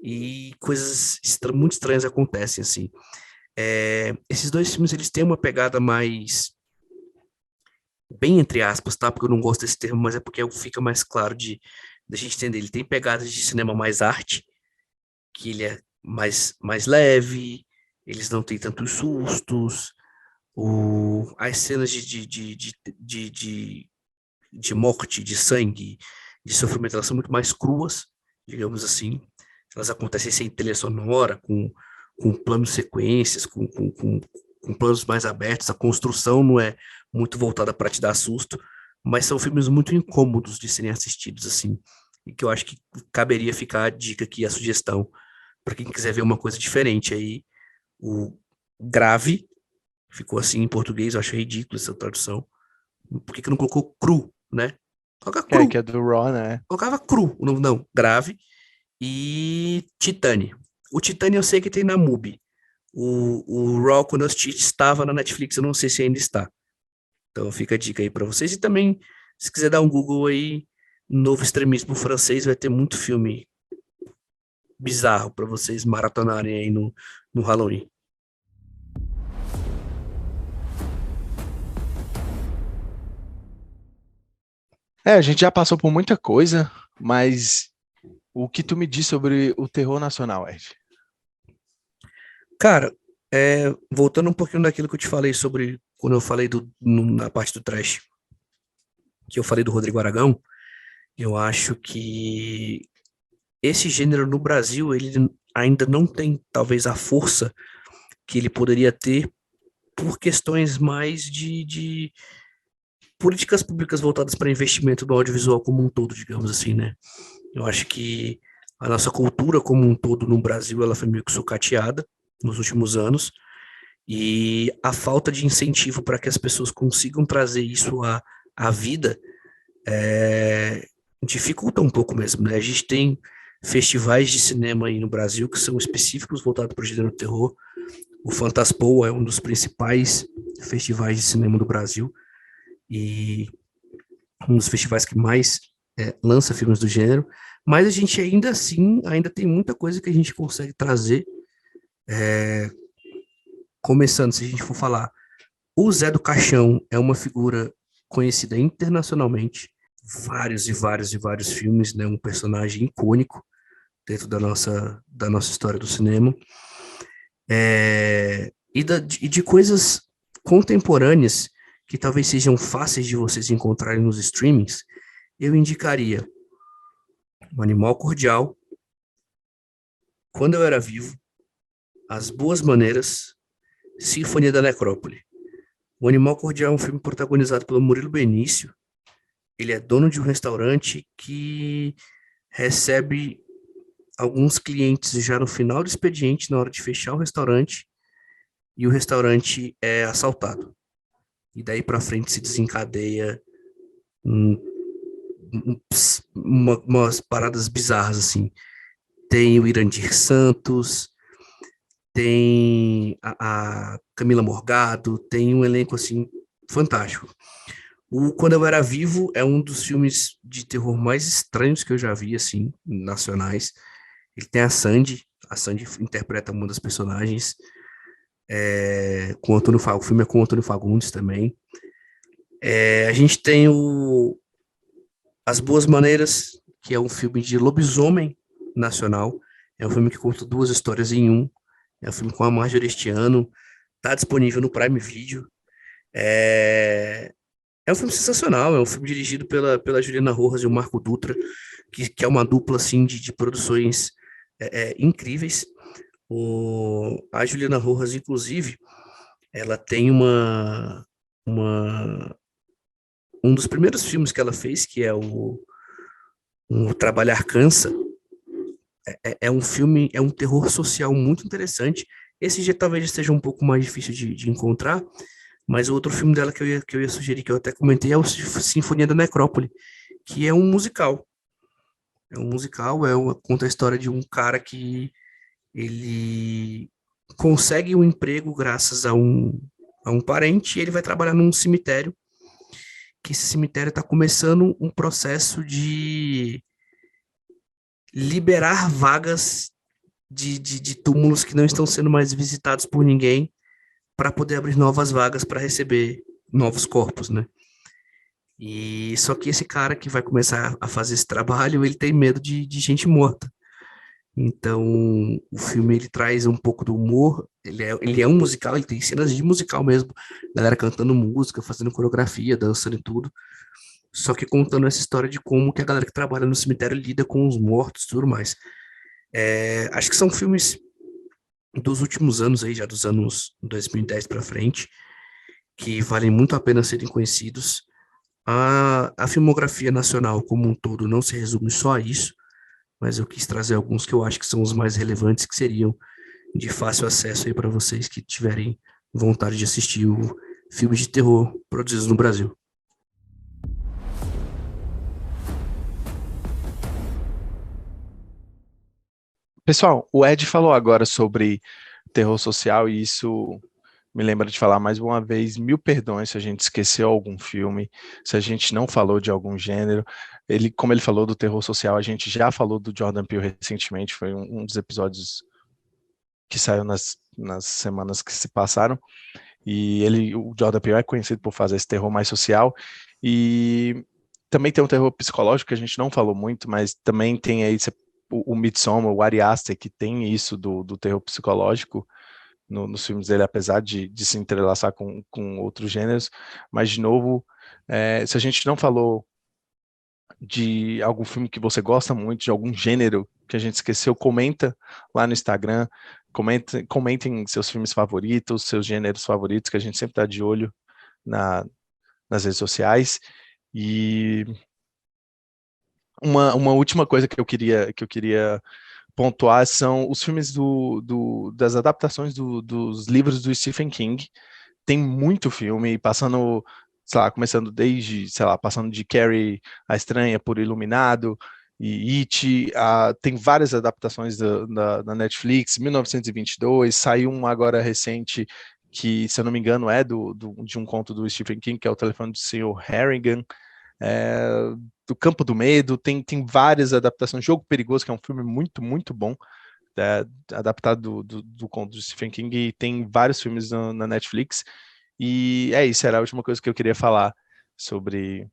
e coisas muito estranhas acontecem assim. Esses dois filmes eles têm uma pegada mais bem entre aspas, tá? Porque eu não gosto desse termo, mas é porque fica mais claro de a gente entender. Ele tem pegadas de cinema mais arte, que ele é mais leve, eles não têm tantos sustos, as cenas de morte, de sangue, de sofrimento, elas são muito mais cruas, digamos assim. Elas acontecem sem trilha sonora, com planos sequências, com planos mais abertos. A construção não é muito voltada para te dar susto, mas são filmes muito incômodos de serem assistidos, assim. E que eu acho que caberia ficar a dica aqui, a sugestão, para quem quiser ver uma coisa diferente aí. O Grave, ficou assim em português, eu acho ridículo essa tradução. Por que que não colocou cru, né? Coloca É, cru. que é do Raw, né? Colocava cru. Não, não, grave. E Titane. O Titane eu sei que tem na MUBI. O Raw, quando eu assisti, estava na Netflix. Eu não sei se ainda está. Então fica a dica aí para vocês. E também, se quiser dar um Google aí, novo extremismo francês, vai ter muito filme bizarro para vocês maratonarem aí no Halloween. É, a gente já passou por muita coisa, mas o que tu me diz sobre o terror nacional, Ed? Cara, voltando um pouquinho daquilo que eu te falei sobre quando eu falei na parte do trash, que eu falei do Rodrigo Aragão, eu acho que esse gênero no Brasil, ele ainda não tem talvez a força que ele poderia ter por questões mais de políticas públicas voltadas para investimento no audiovisual como um todo, digamos assim, né? Eu acho que a nossa cultura como um todo no Brasil, ela foi meio que sucateada nos últimos anos, e a falta de incentivo para que as pessoas consigam trazer isso à vida dificulta um pouco mesmo, né? A gente tem festivais de cinema aí no Brasil que são específicos voltados para o gênero terror. O Fantaspoa é um dos principais festivais de cinema do Brasil e um dos festivais que mais lança filmes do gênero, mas a gente ainda assim, ainda tem muita coisa que a gente consegue trazer, começando, se a gente for falar, o Zé do Caixão é uma figura conhecida internacionalmente, vários e vários e vários filmes, né, um personagem icônico dentro da nossa história do cinema, e de coisas contemporâneas que talvez sejam fáceis de vocês encontrarem nos streamings, eu indicaria O Animal Cordial, Quando Eu Era Vivo, As Boas Maneiras, Sinfonia da Necrópole. O Animal Cordial é um filme protagonizado pelo Murilo Benício. Ele é dono de um restaurante que recebe alguns clientes já no final do expediente, na hora de fechar o restaurante, e o restaurante é assaltado. E daí para frente se desencadeia um, umas paradas bizarras, assim. Tem o Irandir Santos, tem a Camila Morgado, tem um elenco, assim, fantástico. O Quando Eu Era Vivo é um dos filmes de terror mais estranhos que eu já vi, assim, nacionais. Ele tem a Sandy interpreta uma das personagens, com o Antônio o filme é com o Antônio Fagundes também. A gente tem As Boas Maneiras, que é um filme de lobisomem nacional. É um filme que conta duas histórias em um. É um filme com a Marjorie este ano. Tá disponível no Prime Video. É, é um filme sensacional. É um filme dirigido pela Juliana Rojas e o Marco Dutra, que é uma dupla assim de produções incríveis. A Juliana Rojas, inclusive, ela tem uma, um dos primeiros filmes que ela fez, que é o Trabalhar Cansa. É um filme, é um terror social muito interessante. Esse já talvez esteja um pouco mais difícil de encontrar, mas o outro filme dela que eu ia sugerir, que eu até comentei, é o Sinfonia da Necrópole, que é um musical. É um musical, conta a história de um cara que ele consegue um emprego graças a um parente, e ele vai trabalhar num cemitério, que esse cemitério está começando um processo de liberar vagas de túmulos que não estão sendo mais visitados por ninguém, para poder abrir novas vagas para receber novos corpos, né? E só que esse cara que vai começar a fazer esse trabalho, ele tem medo de gente morta. Então, o filme ele traz um pouco do humor. Ele é um musical, ele tem cenas de musical mesmo, galera cantando música, fazendo coreografia, dançando e tudo. Só que contando essa história de como que a galera que trabalha no cemitério lida com os mortos e tudo mais. Acho que são filmes dos últimos anos aí, já dos anos 2010 para frente, que valem muito a pena serem conhecidos. A filmografia nacional como um todo não se resume só a isso, mas eu quis trazer alguns que eu acho que são os mais relevantes, que seriam de fácil acesso aí para vocês que tiverem vontade de assistir o filme de terror produzidos no Brasil. Pessoal, o Ed falou agora sobre terror social e isso me lembra de falar mais uma vez, mil perdões se a gente esqueceu algum filme, se a gente não falou de algum gênero. Como ele falou do terror social, a gente já falou do Jordan Peele recentemente, foi um dos episódios que saiu nas semanas que se passaram. E o Jordan Peele é conhecido por fazer esse terror mais social. E também tem um terror psicológico que a gente não falou muito, mas também tem aí o Midsommar, o Ari Aster, que tem isso do terror psicológico nos filmes dele, apesar de se entrelaçar com outros gêneros. Mas, de novo, se a gente não falou de algum filme que você gosta muito, de algum gênero que a gente esqueceu, comenta lá no Instagram, comentem seus filmes favoritos, seus gêneros favoritos, que a gente sempre está de olho nas redes sociais. E uma última coisa que eu queria pontuar são os filmes das adaptações dos livros do Stephen King. Tem muito filme, passando, sei lá, começando desde, sei lá, passando de Carrie, a Estranha, por Iluminado, e It, tem várias adaptações da Netflix, 1922, saiu um agora recente, que, se eu não me engano, é de um conto do Stephen King, que é O Telefone do Senhor Harrigan, é, do Campo do Medo, tem várias adaptações, Jogo Perigoso, que é um filme muito, muito bom, adaptado do conto do Stephen King, e tem vários filmes na Netflix, e é isso, era a última coisa que eu queria falar sobre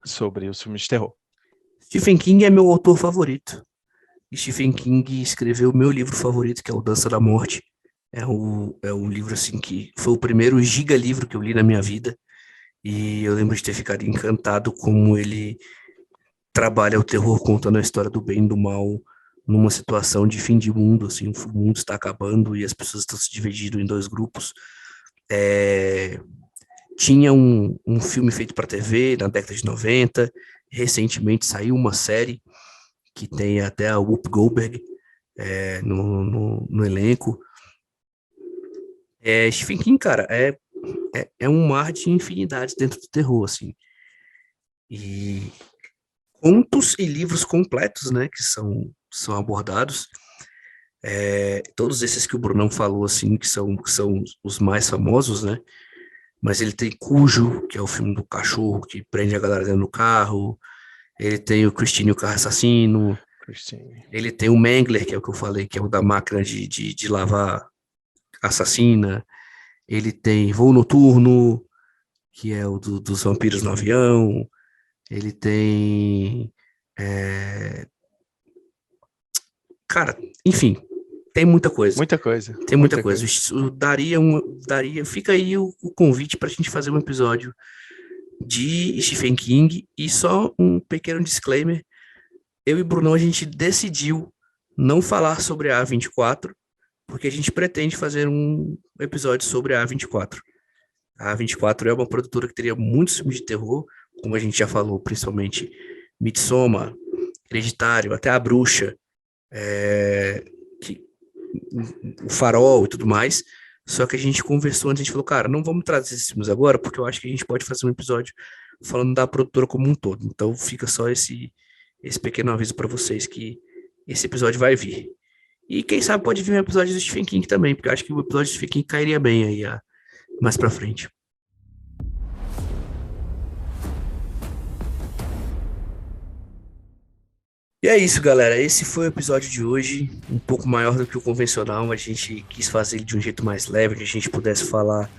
os filmes de terror. Stephen King é meu autor favorito. Stephen King escreveu o meu livro favorito, que é O Dança da Morte. É um livro assim que foi o primeiro giga livro que eu li na minha vida. E eu lembro de ter ficado encantado como ele trabalha o terror contando a história do bem e do mal numa situação de fim de mundo, assim, o mundo está acabando e as pessoas estão se dividindo em dois grupos. É, Tinha um filme feito para TV na década de 90, recentemente saiu uma série que tem até a Whoopi Goldberg no elenco. Stephen King, cara, é um mar de infinidades dentro do terror, assim. E contos e livros completos, né, que são abordados. Todos esses que o Brunão falou, assim, que são os mais famosos, né? Mas ele tem Cujo, que é o filme do cachorro que prende a galera dentro do carro. Ele tem o Christine e o Carro Assassino. Christine. Ele tem o Mangler, que é o que eu falei, que é o da máquina de lavar assassina. Ele tem Voo Noturno, que é o dos vampiros no avião. Ele tem. é, Cara, enfim, tem muita coisa. Muita coisa. Tem muita Muita coisa. coisa. Isso daria, fica aí o convite para a gente fazer um episódio de Stephen King. E só um pequeno disclaimer: eu e Brunão, a gente decidiu não falar sobre a A24, porque a gente pretende fazer um episódio sobre a A24. A A24 é uma produtora que teria muitos filmes de terror, como a gente já falou, principalmente Midsommar, Hereditário, até A Bruxa, é, que- o Farol e tudo mais. Só que a gente conversou antes, a gente falou, cara, não vamos trazer esses filmes agora, porque eu acho que a gente pode fazer um episódio falando da produtora como um todo. Então fica só esse pequeno aviso para vocês que esse episódio vai vir. E quem sabe pode vir um episódio do Stephen King também, porque eu acho que o episódio do Stephen King cairia bem aí mais pra frente. E é isso, galera. Esse foi o episódio de hoje, um pouco maior do que o convencional. A gente quis fazer ele de um jeito mais leve, que a gente pudesse falar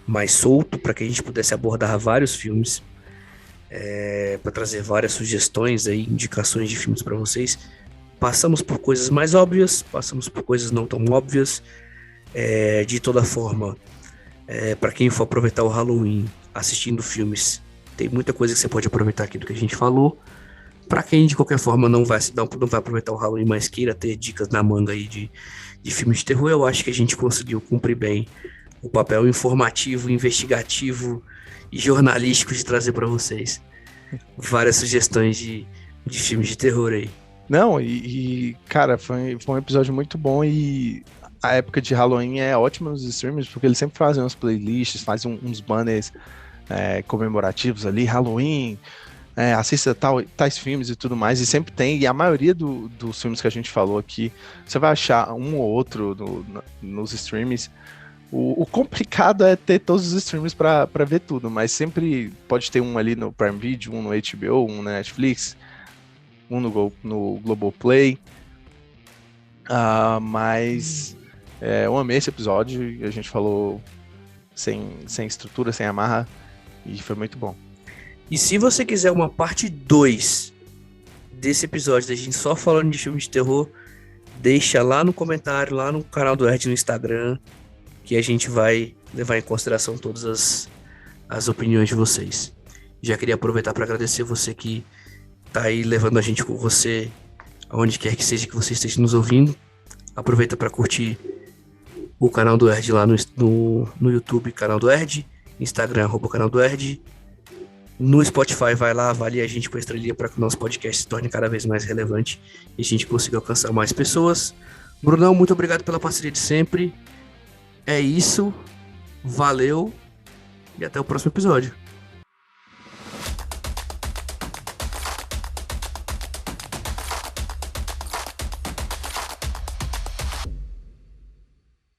mais solto, para que a gente pudesse abordar vários filmes, para trazer várias sugestões aí, indicações de filmes para vocês. Passamos por coisas mais óbvias, passamos por coisas não tão óbvias. De toda forma, para quem for aproveitar o Halloween assistindo filmes, tem muita coisa que você pode aproveitar aqui do que a gente falou. Para quem de qualquer forma não vai aproveitar o Halloween, mas queira ter dicas na manga aí de filmes de terror, eu acho que a gente conseguiu cumprir bem o papel informativo, investigativo e jornalístico de trazer para vocês várias sugestões de filmes de terror aí. Não, cara, foi um episódio muito bom e a época de Halloween é ótima nos streamers, porque eles sempre fazem umas playlists, fazem uns banners comemorativos ali, Halloween, assista tais filmes e tudo mais, e sempre tem, e a maioria dos filmes que a gente falou aqui, você vai achar um ou outro nos streams. O complicado é ter todos os streams para ver tudo, mas sempre pode ter um ali no Prime Video, um no HBO, um na Netflix, um no Globoplay. Mas eu amei esse episódio e a gente falou sem estrutura, sem amarra, e foi muito bom. E se você quiser uma parte 2 desse episódio, da gente só falando de filme de terror, deixa lá no comentário, lá no canal do Erd no Instagram, que a gente vai levar em consideração todas as opiniões de vocês. Já queria aproveitar para agradecer você que tá aí levando a gente com você, aonde quer que seja que você esteja nos ouvindo. Aproveita para curtir o canal do Erd lá no YouTube, canal do Erd, Instagram, @canal do Erd. No Spotify, vai lá, avalie a gente com a estrelinha para que o nosso podcast se torne cada vez mais relevante e a gente consiga alcançar mais pessoas. Brunão, muito obrigado pela parceria de sempre. É isso, valeu e até o próximo episódio.